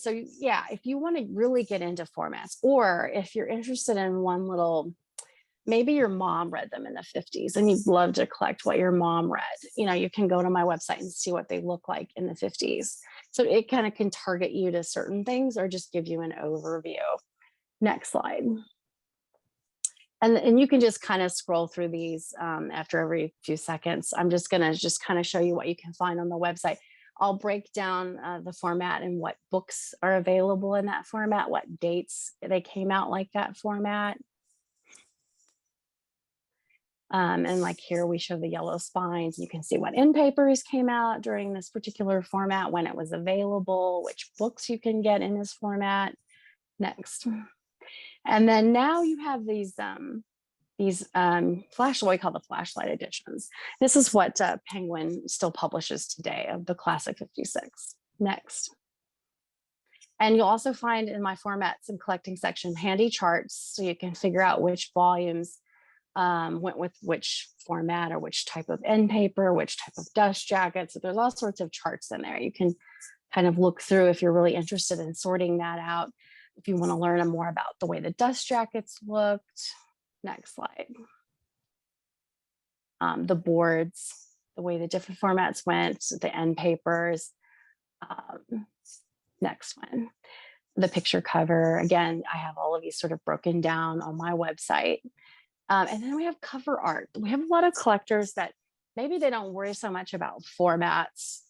S2: so yeah, if you want to really get into formats, or if you're interested in one little, maybe your mom read them in the 50s and you'd love to collect what your mom read, you can go to my website and see what they look like in the 50s. So it kind of can target you to certain things or just give you an overview. Next slide. And you can just kind of scroll through these after every few seconds. I'm just going to just kind of show you what you can find on the website. I'll break down the format and what books are available in that format, what dates they came out like that format. And like here we show the yellow spines. You can see what end papers came out during this particular format, when it was available, which books you can get in this format. Next. And then now you have these what we call the flashlight editions. This is what Penguin still publishes today of the Classic 56. Next. And you'll also find in my formats and collecting section handy charts, so you can figure out which volumes went with which format or which type of end paper, which type of dust jacket. So there's all sorts of charts in there. You can kind of look through if you're really interested in sorting that out. If you want to learn more about the way the dust jackets looked. Next slide. The boards, the way the different formats went, the end papers. Next one. The picture cover. Again, I have all of these sort of broken down on my website. And then we have cover art. We have a lot of collectors that maybe they don't worry so much about formats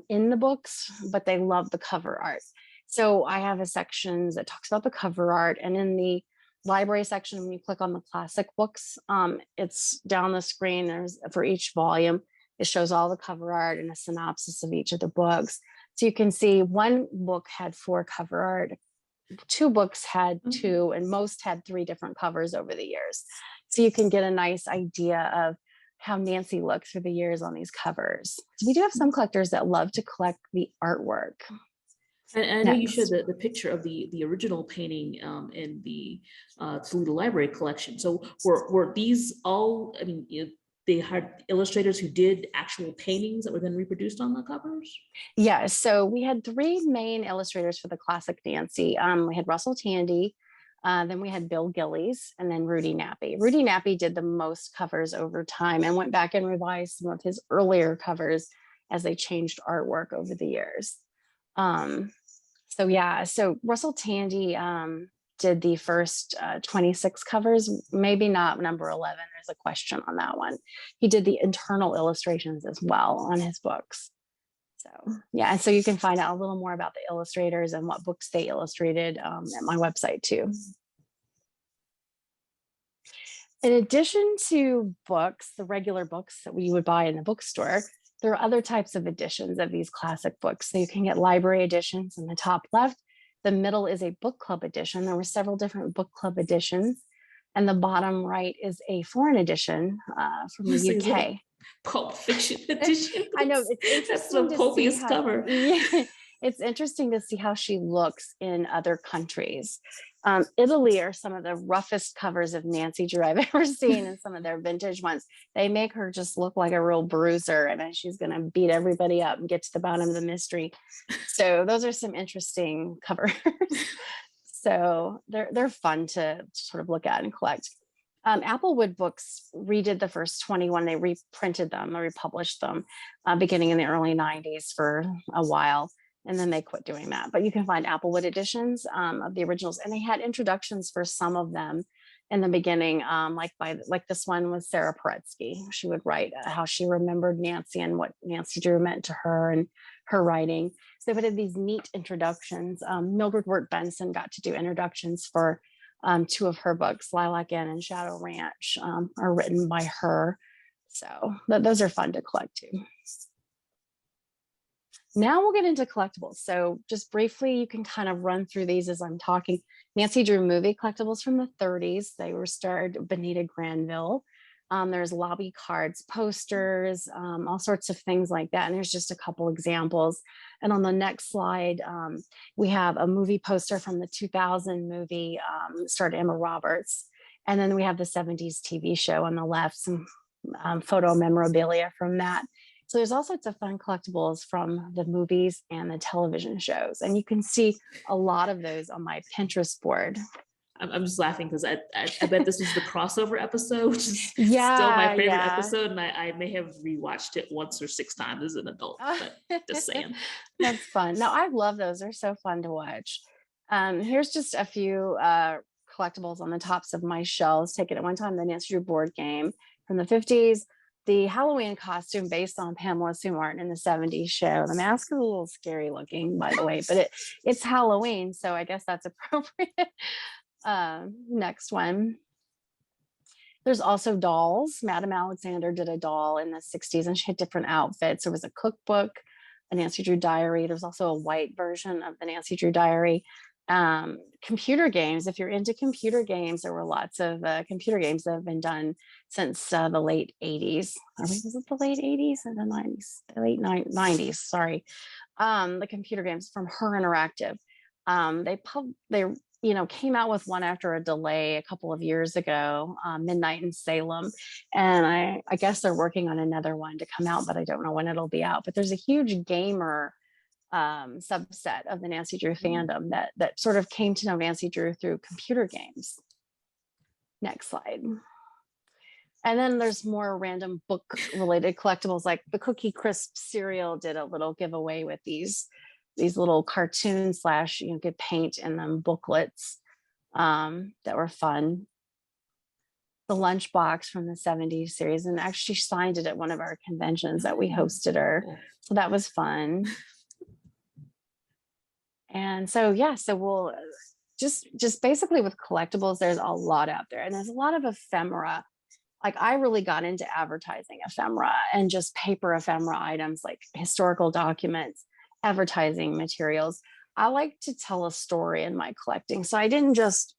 S2: in the books, but they love the cover art. So I have a section that talks about the cover art, and in the library section, when you click on the classic books, it's down the screen. There's for each volume, it shows all the cover art and a synopsis of each of the books. So you can see one book had 4 cover art, 2 books had 2, and most had 3 different covers over the years. So you can get a nice idea of how Nancy looked through the years on these covers. So we do have some collectors that love to collect the artwork.
S3: And I know you showed the picture of the original painting in the Toledo Library collection. So were these all, I mean, they had illustrators who did actual paintings that were then reproduced on the covers?
S2: Yeah, so we had 3 main illustrators for the classic Nancy. We had Russell Tandy, then we had Bill Gillies, and then Rudy Nappy. Rudy Nappy did the most covers over time and went back and revised some of his earlier covers as they changed artwork over the years. So yeah, so Russell Tandy did the first 26 covers, maybe not number 11. There's a question on that one. He did the internal illustrations as well on his books. So yeah, and so you can find out a little more about the illustrators and what books they illustrated at my website too. In addition to books, the regular books that we would buy in the bookstore, there are other types of editions of these classic books. So you can get library editions in the top left. The middle is a book club edition. There were several different book club editions. And the bottom right is a foreign edition from the UK.
S3: Pulp Fiction edition.
S2: I know, it's interesting.
S3: That's the pulpiest cover.
S2: Yeah, it's interesting to see how she looks in other countries. Italy are some of the roughest covers of Nancy Drew I've ever seen in some of their vintage ones. They make her just look like a real bruiser, and then she's going to beat everybody up and get to the bottom of the mystery. So those are some interesting covers. So they're fun to sort of look at and collect. Applewood Books redid the first 21. They reprinted them or republished them beginning in the early 90s for a while. And then they quit doing that. But you can find Applewood editions of the originals. And they had introductions for some of them in the beginning, like this one was Sarah Paretsky. She would write how she remembered Nancy and what Nancy Drew meant to her and her writing. So they had these neat introductions. Mildred Wirt Benson got to do introductions for 2 of her books, Lilac Inn and Shadow Ranch, are written by her. So those are fun to collect too. Now we'll get into collectibles. So just briefly, you can kind of run through these as I'm talking. Nancy Drew movie collectibles from the 30s. They were starred Benita Granville. There's lobby cards, posters, all sorts of things like that. And there's just a couple examples. And on the next slide, we have a movie poster from the 2000 movie, starred Emma Roberts. And then we have the 70s TV show on the left, some photo memorabilia from that. So there's all sorts of fun collectibles from the movies and the television shows. And you can see a lot of those on my Pinterest board.
S3: I'm just laughing because I bet this was the crossover episode, which is
S2: Yeah,
S3: still my favorite
S2: yeah.
S3: episode. And I may have rewatched it once or 6 times as an adult, but just saying.
S2: That's fun. No, I love those. They're so fun to watch. Here's just a few collectibles on the tops of my shelves. Taken at one time, the Nancy Drew board game from the 50s, the Halloween costume based on Pamela Sue Martin in the 70s show. The mask is a little scary looking, by the way, but it's Halloween, so I guess that's appropriate. Next one. There's also dolls. Madame Alexander did a doll in the 60s and she had different outfits. There was a cookbook, a Nancy Drew diary. There's also a white version of the Nancy Drew diary. Computer games. If you're into computer games, there were lots of computer games that have been done since the late 80s. Was it the late 80s or the 90s? The late 90s, sorry. The computer games from Her Interactive. They came out with one after a delay a couple of years ago, Midnight in Salem. And I guess they're working on another one to come out, but I don't know when it'll be out. But there's a huge gamer subset of the Nancy Drew fandom that sort of came to know Nancy Drew through computer games. Next slide. And then there's more random book related collectibles, like the Cookie Crisp cereal did a little giveaway with these little cartoons / you could paint in them booklets that were fun. The Lunchbox from the 70s series, and actually she signed it at one of our conventions that we hosted her. So that was fun. And so, yeah, so we'll just basically with collectibles, there's a lot out there, and there's a lot of ephemera. Like I really got into advertising ephemera and just paper ephemera items like historical documents, advertising materials. I like to tell a story in my collecting. So I didn't just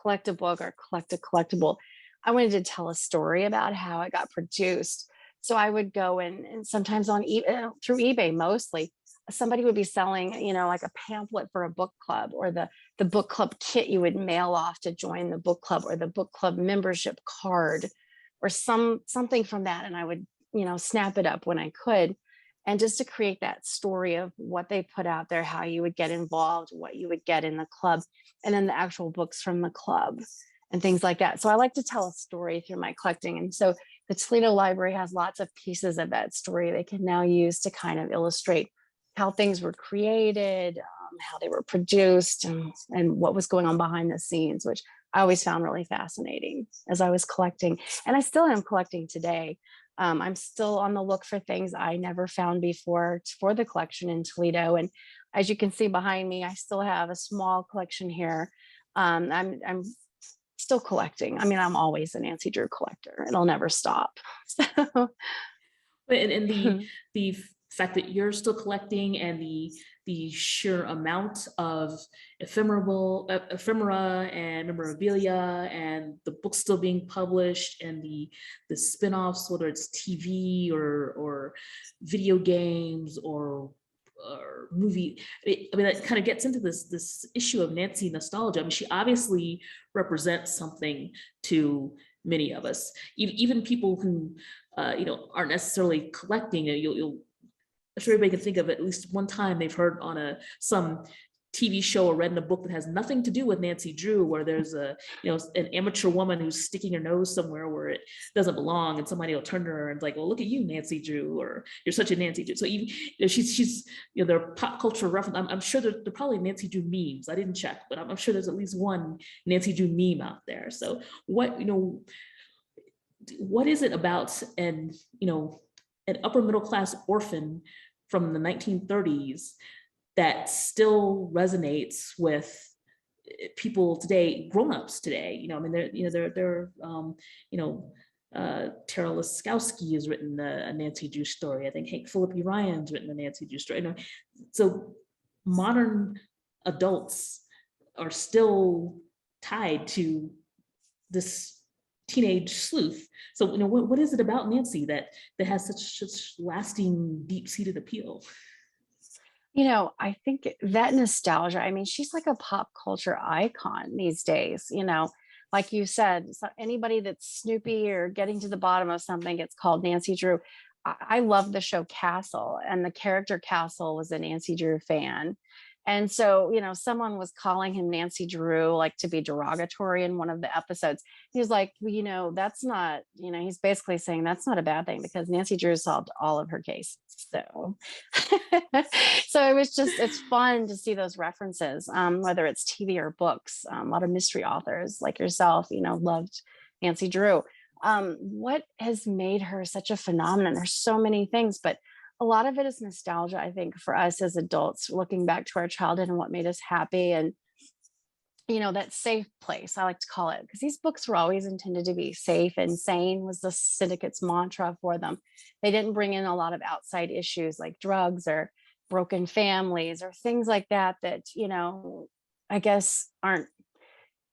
S2: collect a book or collect a collectible. I wanted to tell a story about how it got produced. So I would go and sometimes on through eBay, mostly somebody would be selling, like a pamphlet for a book club, or the book club kit you would mail off to join the book club, or the book club membership card, or something from that. And I would, snap it up when I could. And just to create that story of what they put out there, how you would get involved, what you would get in the club, and then the actual books from the club and things like that. So I like to tell a story through my collecting. And so the Toledo Library has lots of pieces of that story they can now use to kind of illustrate how things were created, how they were produced, and what was going on behind the scenes, which I always found really fascinating as I was collecting. And I still am collecting today. I'm still on the look for things I never found before for the collection in Toledo. And as you can see behind me, I still have a small collection here. I'm still collecting. I mean, I'm always a Nancy Drew collector. It'll never stop. So.
S3: And the fact that you're still collecting, and the sheer amount of ephemera and memorabilia, and the books still being published, and the spin-offs, whether it's TV or video games or movie. I mean, that kind of gets into this issue of Nancy nostalgia. I mean, she obviously represents something to many of us, even people who aren't necessarily collecting. I'm sure everybody can think of at least one time they've heard on some TV show or read in a book that has nothing to do with Nancy Drew, where there's an amateur woman who's sticking her nose somewhere where it doesn't belong, and somebody will turn to her and like, well, look at you, Nancy Drew, or you're such a Nancy Drew. So even she's there are pop culture reference. I'm sure there are probably Nancy Drew memes. I didn't check, but I'm sure there's at least one Nancy Drew meme out there. So what is it about an upper middle class orphan from the 1930s that still resonates with people today, grown-ups today? I mean, Tara Laskowski has written a Nancy Drew story. I think Hank Phillippe Ryan's written a Nancy Drew story. So modern adults are still tied to this teenage sleuth. So what is it about Nancy that has such lasting, deep-seated appeal?
S2: I think that nostalgia, I mean, she's like a pop culture icon these days. like you said, so anybody that's snoopy or getting to the bottom of something gets called Nancy Drew. I love the show Castle, and the character Castle was a Nancy Drew fan. And so, someone was calling him Nancy Drew, like to be derogatory in one of the episodes. He was like, well, that's not, he's basically saying that's not a bad thing because Nancy Drew solved all of her cases. So, so it's fun to see those references, whether it's TV or books. A lot of mystery authors like yourself, loved Nancy Drew. What has made her such a phenomenon? There's so many things, but a lot of it is nostalgia, I think, for us as adults, looking back to our childhood and what made us happy. And, that safe place, I like to call it, because these books were always intended to be safe and sane, was the Syndicate's mantra for them. They didn't bring in a lot of outside issues like drugs or broken families or things like that, I guess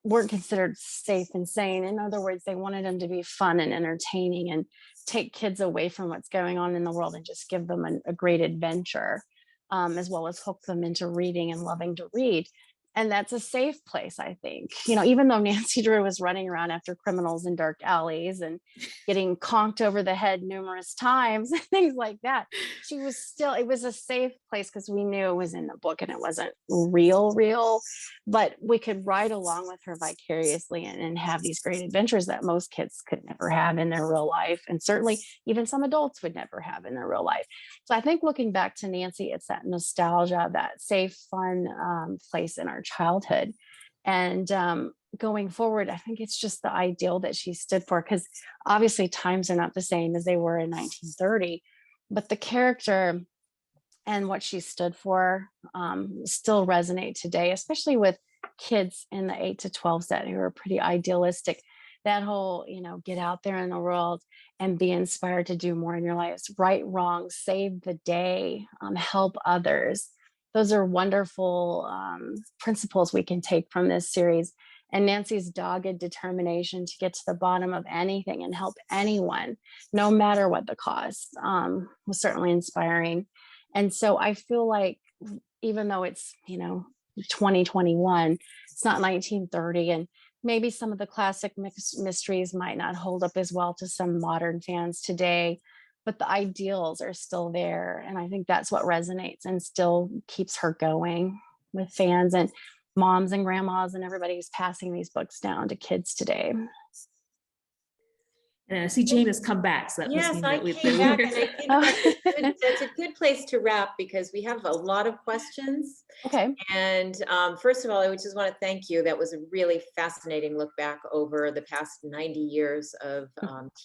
S2: weren't considered safe and sane. In other words, they wanted them to be fun and entertaining and take kids away from what's going on in the world and just give them a great adventure, as well as hook them into reading and loving to read. And that's a safe place, I think. Even though Nancy Drew was running around after criminals in dark alleys and getting conked over the head numerous times and things like that, it was a safe place because we knew it was in the book and it wasn't real, but we could ride along with her vicariously and have these great adventures that most kids could never have in their real life. And certainly even some adults would never have in their real life. So I think looking back to Nancy, it's that nostalgia, that safe, fun place in our childhood. And going forward, I think it's just the ideal that she stood for, because obviously times are not the same as they were in 1930, but the character and what she stood for still resonate today, especially with kids in the 8 to 12 set who are pretty idealistic. That whole, get out there in the world and be inspired to do more in your lives, right, wrong, save the day, help others. Those are wonderful principles we can take from this series. And Nancy's dogged determination to get to the bottom of anything and help anyone, no matter what the cost, was certainly inspiring. And so I feel like even though it's, 2021, it's not 1930, and maybe some of the classic mysteries might not hold up as well to some modern fans today, but the ideals are still there. And I think that's what resonates and still keeps her going with fans and moms and grandmas and everybody who's passing these books down to kids today.
S3: And I see Jane has come back. So that
S1: yes,
S3: must
S1: I
S3: mean
S1: came back, and I think that's a good place to wrap because we have a lot of questions.
S2: Okay.
S1: And first of all, I just want to thank you. That was a really fascinating look back over the past 90 years of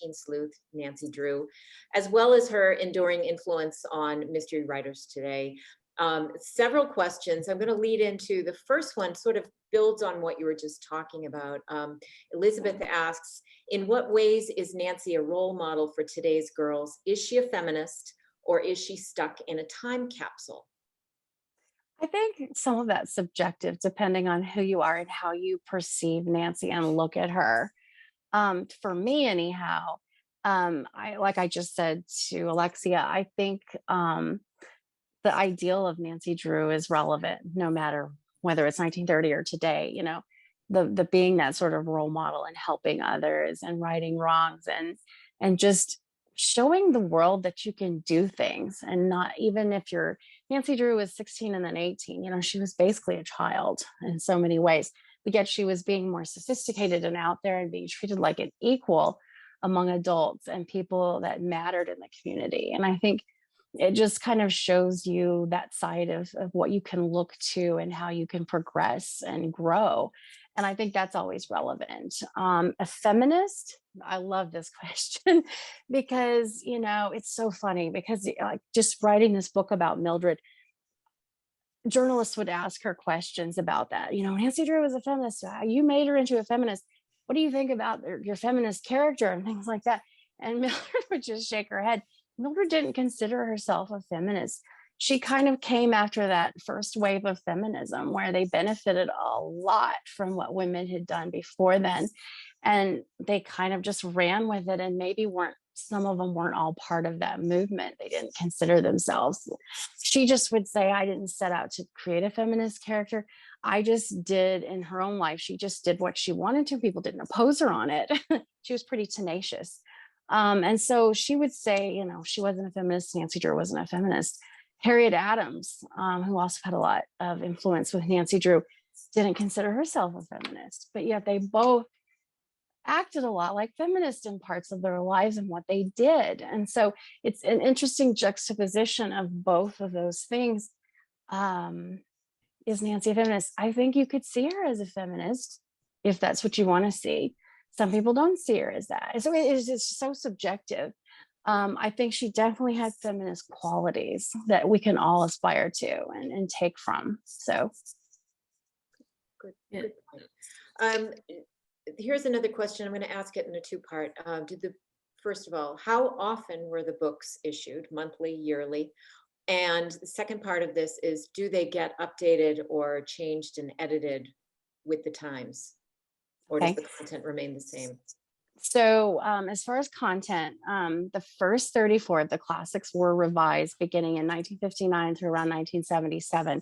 S1: teen sleuth Nancy Drew, as well as her enduring influence on mystery writers today. Several questions. I'm going to lead into the first one, sort of builds on what you were just talking about. Elizabeth asks, in what ways is Nancy a role model for today's girls? Is she a feminist or is she stuck in a time capsule?
S2: I think some of that's subjective, depending on who you are and how you perceive Nancy and look at her. For me, anyhow, like I just said to Alexia, I think the ideal of Nancy Drew is relevant, no matter whether it's 1930 or today. The being that sort of role model and helping others and righting wrongs and just showing the world that you can do things, and not, even if you're Nancy Drew was 16 and then 18, she was basically a child in so many ways, but yet she was being more sophisticated and out there and being treated like an equal among adults and people that mattered in the community. And I think it just kind of shows you that side of what you can look to and how you can progress and grow. And I think that's always relevant. A feminist, I love this question because, it's so funny because just writing this book about Mildred, journalists would ask her questions about that. Nancy Drew was a feminist. You made her into a feminist. What do you think about your feminist character and things like that? And Mildred would just shake her head. Mildred didn't consider herself a feminist. She kind of came after that first wave of feminism where they benefited a lot from what women had done before then. And they kind of just ran with it, and maybe some of them weren't all part of that movement. They didn't consider themselves. She just would say, I didn't set out to create a feminist character. I just did in her own life. She just did what she wanted to. People didn't oppose her on it. She was pretty tenacious. And so she would say, you know, she wasn't a feminist. Nancy Drew wasn't a feminist. Harriet Adams, who also had a lot of influence with Nancy Drew, didn't consider herself a feminist, but yet they both acted a lot like feminists in parts of their lives and what they did. And so it's an interesting juxtaposition of both of those things. Is Nancy a feminist? I think you could see her as a feminist if that's what you want to see. Some people don't see her as that. So it's so subjective. I think she definitely had feminist qualities that we can all aspire to and take from. So
S1: good point. Here's another question. I'm going to ask it in a two-part. First of all, how often were the books issued? Monthly, yearly? And the second part of this is, do they get updated or changed and edited with the times? Or does the content remain the same?
S2: So as far as content, the first 34 of the classics were revised beginning in 1959 through around 1977.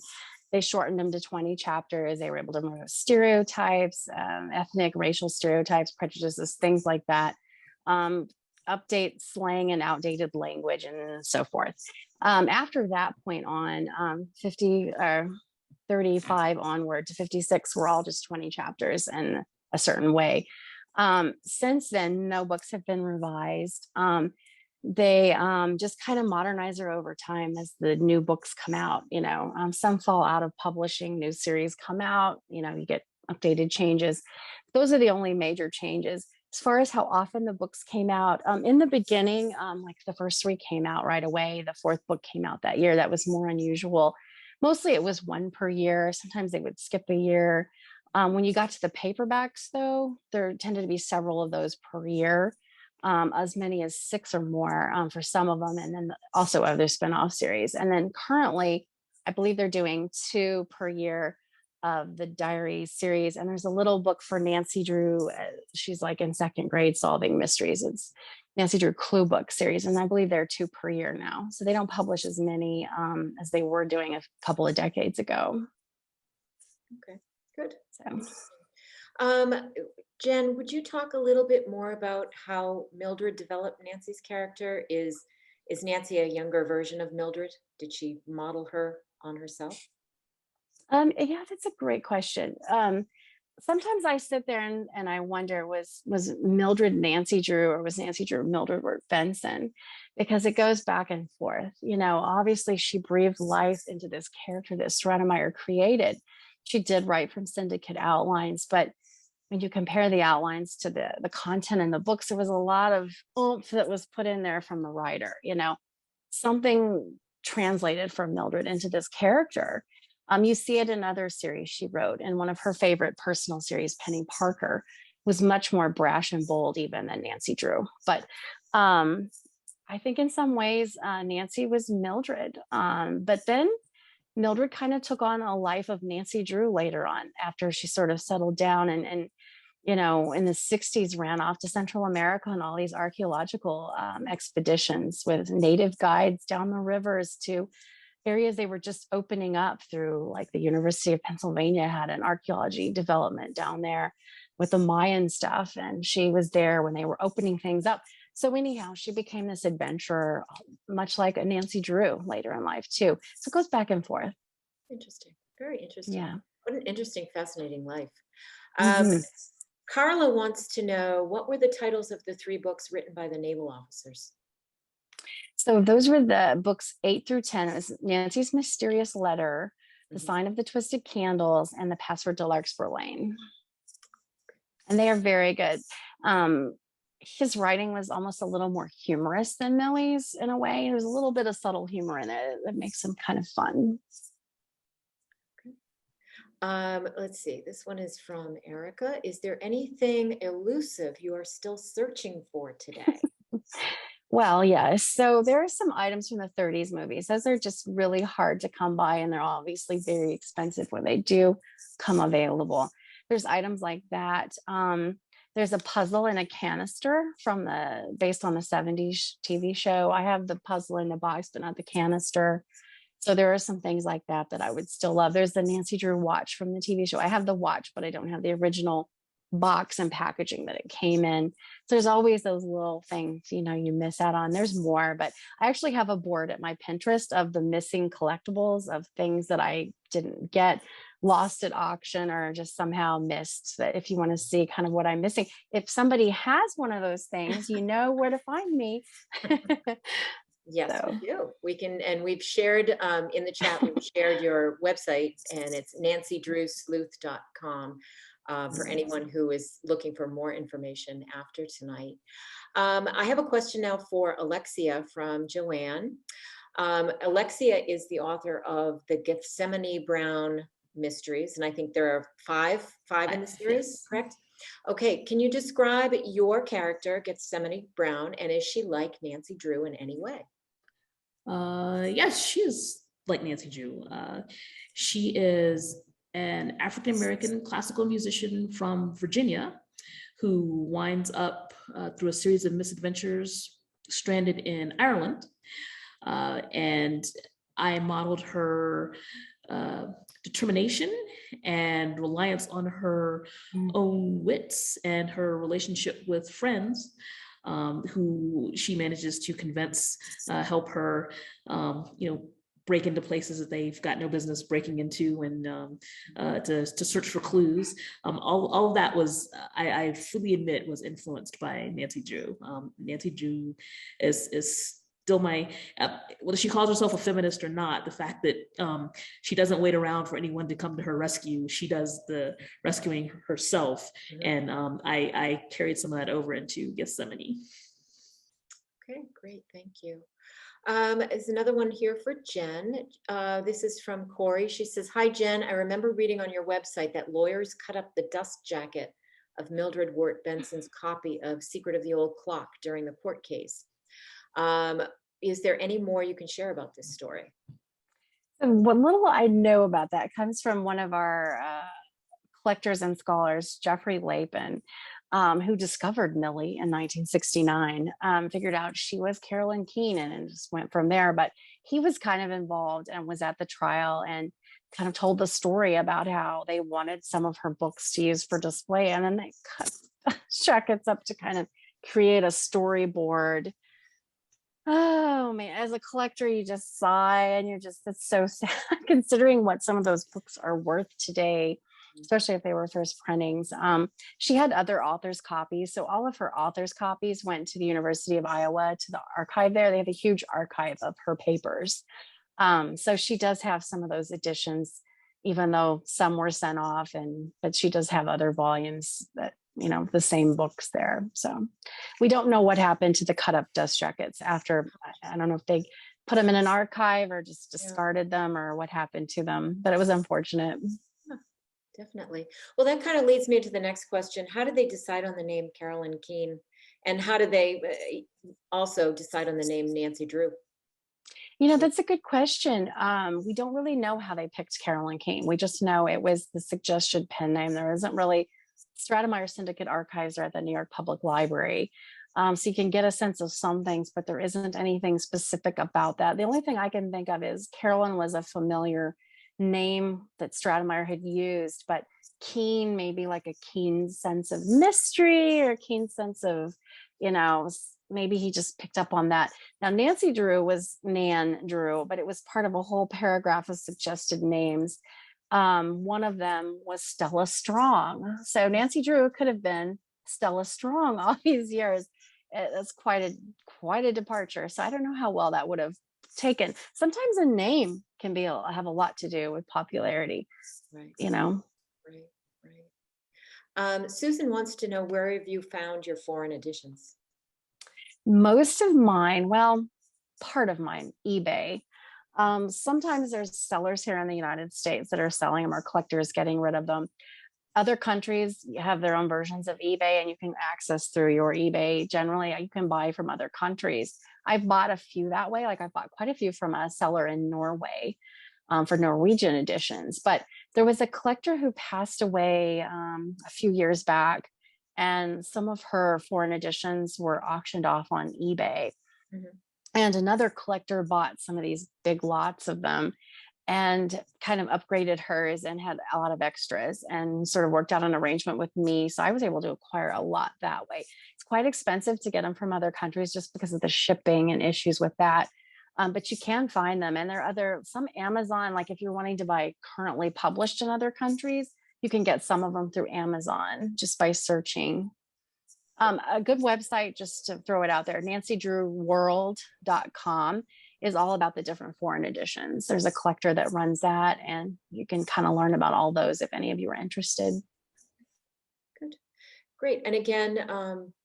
S2: They shortened them to 20 chapters. They were able to remove stereotypes, ethnic, racial stereotypes, prejudices, things like that. Update slang and outdated language and so forth. After that point on, 35 onward to 56 were all just 20 chapters in a certain way. Since then, no books have been revised. They just kind of modernize her over time as the new books come out. You know, some fall out of publishing, new series come out, you know, you get updated changes. Those are the only major changes. As far as how often the books came out, in the beginning, like the first 3 came out right away. The 4th book came out that year. That was more unusual. Mostly it was 1 per year. Sometimes they would skip a year. When you got to the paperbacks, though, there tended to be several of those per year, as many as 6 or more for some of them, and then also other spinoff series. And then currently, I believe they're doing 2 per year of the diary series. And there's a little book for Nancy Drew. She's like in 2nd grade solving mysteries. It's Nancy Drew Clue Book series. And I believe they're 2 per year now. So they don't publish as many as they were doing a couple of decades ago.
S1: Okay, good. So. Jenn, would you talk a little bit more about how Mildred developed Nancy's character? Is Nancy a younger version of Mildred? Did she model her on herself?
S2: Yeah, that's a great question. Sometimes I sit there and I wonder, was Mildred Nancy Drew, or was Nancy Drew Mildred Benson? Because it goes back and forth. You know, obviously she breathed life into this character that Stratemeyer created. She did write from Syndicate outlines, but when you compare the outlines to the content in the books, there was a lot of oomph that was put in there from the writer. You know, something translated from Mildred into this character. You see it in other series she wrote, and one of her favorite personal series, Penny Parker, was much more brash and bold even than Nancy Drew. But I think in some ways Nancy was Mildred. But then Mildred kind of took on a life of Nancy Drew later on, after she sort of settled down and you know, in the 60s ran off to Central America on all these archaeological expeditions with native guides down the rivers to areas they were just opening up through, like the University of Pennsylvania had an archaeology development down there with the Mayan stuff. And she was there when they were opening things up. So anyhow, she became this adventurer, much like a Nancy Drew later in life too. So it goes back and forth.
S1: Interesting. Very interesting.
S2: Yeah.
S1: What an interesting, fascinating life.
S2: Mhm.
S1: Carla wants to know, what were the titles of the 3 books written by the naval officers?
S2: So those were the books 8 through 10. It was Nancy's Mysterious Letter, The Sign of the Twisted Candles, and The Password to Larkspur Lane. And they are very good. His writing was almost a little more humorous than Millie's in a way. There's a little bit of subtle humor in it that makes them kind of fun.
S1: Let's see, this one is from Erica. Is there anything elusive you are still searching for today?
S2: Well, yes. So there are some items from the 30s movies. Those are just really hard to come by, and they're obviously very expensive when they do come available. There's items like that. There's a puzzle in a canister based on the 70s TV show. I have the puzzle in the box, but not the canister. So there are some things like that that I would still love. There's the Nancy Drew watch from the TV show. I have the watch, but I don't have the original box and packaging that it came in. So there's always those little things, you know, you miss out on. There's more, but I actually have a board at my Pinterest of the missing collectibles, of things that I didn't get, lost at auction, or just somehow missed. That if you want to see kind of what I'm missing, if somebody has one of those things, you know where to find me.
S1: Yes,
S2: So.
S1: we do. We can, and we've shared in the chat, we've shared your website, and it's nancydrewsleuth.com for anyone who is looking for more information after tonight. I have a question now for Alexia from Joanne. Alexia is the author of the Gethsemane Brown mysteries, and I think there are five in the series, correct? Okay, can you describe your character, Gethsemane Brown, and is she like Nancy Drew in any way?
S3: Yes, she is like Nancy Drew. She is an African-American classical musician from Virginia who winds up through a series of misadventures stranded in Ireland. And I modeled her determination and reliance on her own wits and her relationship with friends, who she manages to convince, help her, break into places that they've got no business breaking into, and to search for clues. All of that was, I fully admit, was influenced by Nancy Drew. Nancy Drew is still my, whether she calls herself a feminist or not, the fact that she doesn't wait around for anyone to come to her rescue. She does the rescuing herself. And I carried some of that over into Gethsemane.
S1: Okay, great, thank you. There's another one here for Jenn. This is from Corey. She says, "Hi, Jenn. I remember reading on your website that lawyers cut up the dust jacket of Mildred Wirt Benson's copy of Secret of the Old Clock during the court case. Is there any more you can share about this story?"
S2: So what little I know about that comes from one of our collectors and scholars, Jeffrey Lapin, who discovered Millie in 1969, figured out she was Carolyn Keane, and just went from there. But he was kind of involved and was at the trial and kind of told the story about how they wanted some of her books to use for display. And then they cut jackets up to kind of create a storyboard. Oh man, as a collector, you just sigh, and it's so sad considering what some of those books are worth today, especially if they were first printings. She had other authors' copies. So all of her authors' copies went to the University of Iowa, to the archive there. They have a huge archive of her papers. So she does have some of those editions, even though some were sent off, but she does have other volumes that, the same books there. So we don't know what happened to the cut up dust jackets after. I don't know if they put them in an archive or just discarded them, or what happened to them, but it was unfortunate.
S1: Definitely. Well, that kind of leads me to the next question. How did they decide on the name Carolyn Keane? And how did they also decide on the name Nancy Drew?
S2: That's a good question. We don't really know how they picked Carolyn Keane. We just know it was the suggested pen name. There isn't really. Stratemeyer Syndicate archives are at the New York Public Library. So you can get a sense of some things, but there isn't anything specific about that. The only thing I can think of is Carolyn was a familiar name that Stratemeyer had used, but Keane, maybe like a keen sense of mystery, or a keen sense of, maybe he just picked up on that. Now, Nancy Drew was Nan Drew, but it was part of a whole paragraph of suggested names. One of them was Stella Strong. So Nancy Drew could have been Stella Strong all these years. That's quite a departure. So I don't know how well that would have taken. Sometimes a name can have a lot to do with popularity,
S1: right? Right. Susan wants to know, where have you found your foreign editions?
S2: Most of mine, part of mine, eBay. Sometimes there's sellers here in the United States that are selling them, or collectors getting rid of them. Other countries have their own versions of eBay, and you can access through your eBay. Generally, you can buy from other countries. I've bought a few that way. Like, I've bought quite a few from a seller in Norway for Norwegian editions. But there was a collector who passed away a few years back, and some of her foreign editions were auctioned off on eBay. And another collector bought some of these big lots of them and kind of upgraded hers and had a lot of extras and sort of worked out an arrangement with me. So I was able to acquire a lot that way. It's quite expensive to get them from other countries just because of the shipping and issues with that. But you can find them. And there are some Amazon, like if you're wanting to buy currently published in other countries, you can get some of them through Amazon just by searching. A good website, just to throw it out there, nancydrewworld.com is all about the different foreign editions. There's a collector that runs that, and you can kind of learn about all those if any of you are interested.
S1: Good. Great. And again,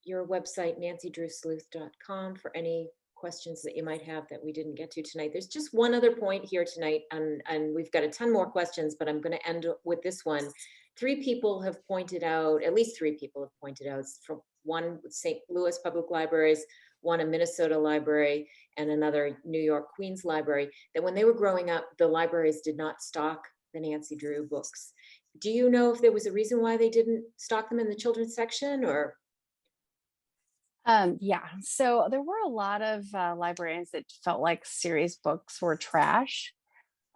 S1: your website, nancydrewsleuth.com, for any questions that you might have that we didn't get to tonight. There's just one other point here tonight, and we've got a ton more questions, but I'm going to end with this one. At least three people have pointed out, from one St. Louis Public Libraries, one a Minnesota library, and another New York Queens library, that when they were growing up, the libraries did not stock the Nancy Drew books. Do you know if there was a reason why they didn't stock them in the children's section, or?
S2: Yeah, so there were a lot of librarians that felt like series books were trash.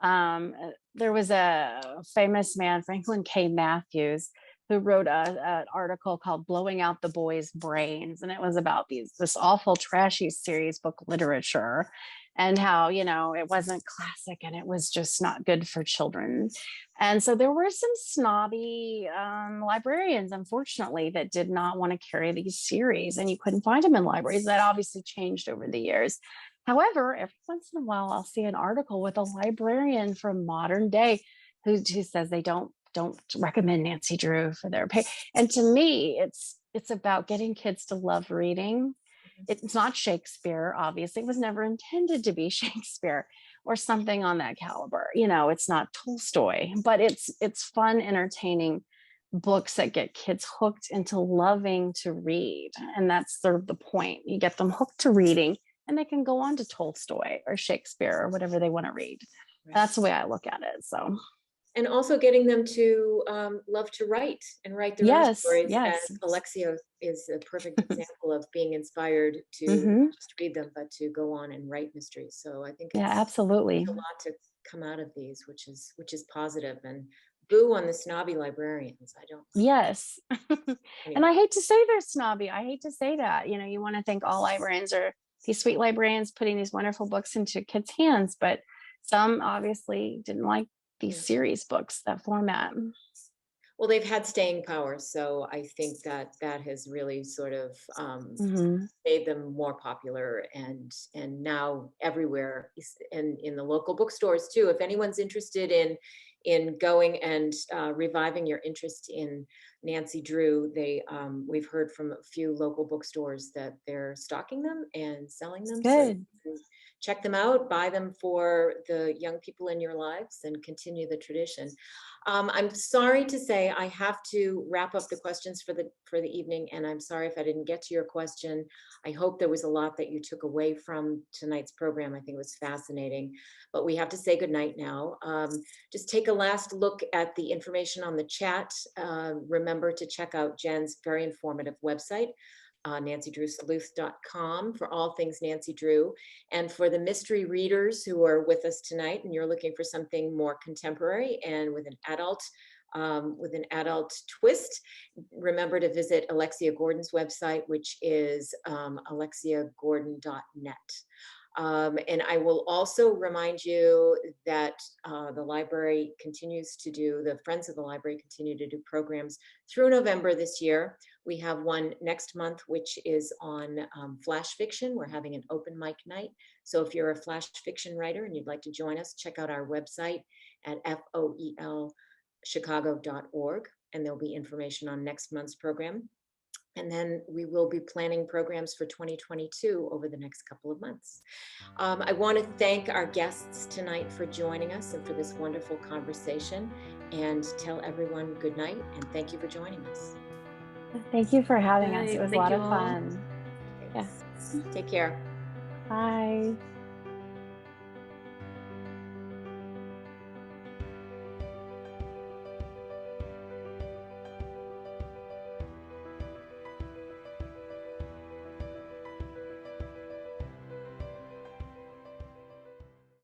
S2: There was a famous man, Franklin K. Matthews, who wrote an article called "Blowing Out the Boys' Brains," and it was about this awful, trashy series book literature, and how, you know, it wasn't classic and it was just not good for children. And so there were some snobby librarians, unfortunately, that did not want to carry these series, and you couldn't find them in libraries. That obviously changed over the years. However, every once in a while, I'll see an article with a librarian from modern day who says they don't recommend Nancy Drew for their pay. And to me, it's about getting kids to love reading. It's not Shakespeare, obviously. It was never intended to be Shakespeare or something on that caliber. You know, it's not Tolstoy, but it's fun, entertaining books that get kids hooked into loving to read. And that's sort of the point. You get them hooked to reading, and they can go on to Tolstoy or Shakespeare or whatever they want to read. Right. That's the way I look at it. So.
S1: And also getting them to love to write and write their own stories.
S2: Yes.
S1: And Alexia is a perfect example of being inspired to not just read them, but to go on and write mysteries. So I think
S2: absolutely,
S1: a lot to come out of these, which is positive. And boo on the snobby librarians. I don't.
S2: Yes.
S1: Anyway.
S2: And I hate to say they're snobby. I hate to say that. You know, you want to think all librarians are these sweet librarians putting these wonderful books into kids' hands, but some obviously didn't like these series books, that format.
S1: Well, they've had staying power, so I think that has really sort of made them more popular, and now everywhere, and in the local bookstores too. If anyone's interested in going and reviving your interest in Nancy Drew, we've heard from a few local bookstores that they're stocking them and selling them.
S2: Good.
S1: So check them out, buy them for the young people in your lives, and continue the tradition. I'm sorry to say I have to wrap up the questions for the evening, and I'm sorry if I didn't get to your question. I hope there was a lot that you took away from tonight's program. I think it was fascinating, but we have to say goodnight now. Just take a last look at the information on the chat. Remember to check out Jenn's very informative website, nancydrewsleuth.com, for all things Nancy Drew. And for the mystery readers who are with us tonight and you're looking for something more contemporary and with an adult twist, remember to visit Alexia Gordon's website, which is alexiagordon.net. And I will also remind you that the library continues to do, the Friends of the Library continue to do programs through November this year. We have one next month, which is on flash fiction. We're having an open mic night. So if you're a flash fiction writer and you'd like to join us, check out our website at foelchicago.org, and there'll be information on next month's program. And then we will be planning programs for 2022 over the next couple of months. I want to thank our guests tonight for joining us and for this wonderful conversation, and tell everyone good night and thank you for joining us.
S2: Thank you for having us. It was a lot of fun.
S1: Yes. Take care.
S2: Bye.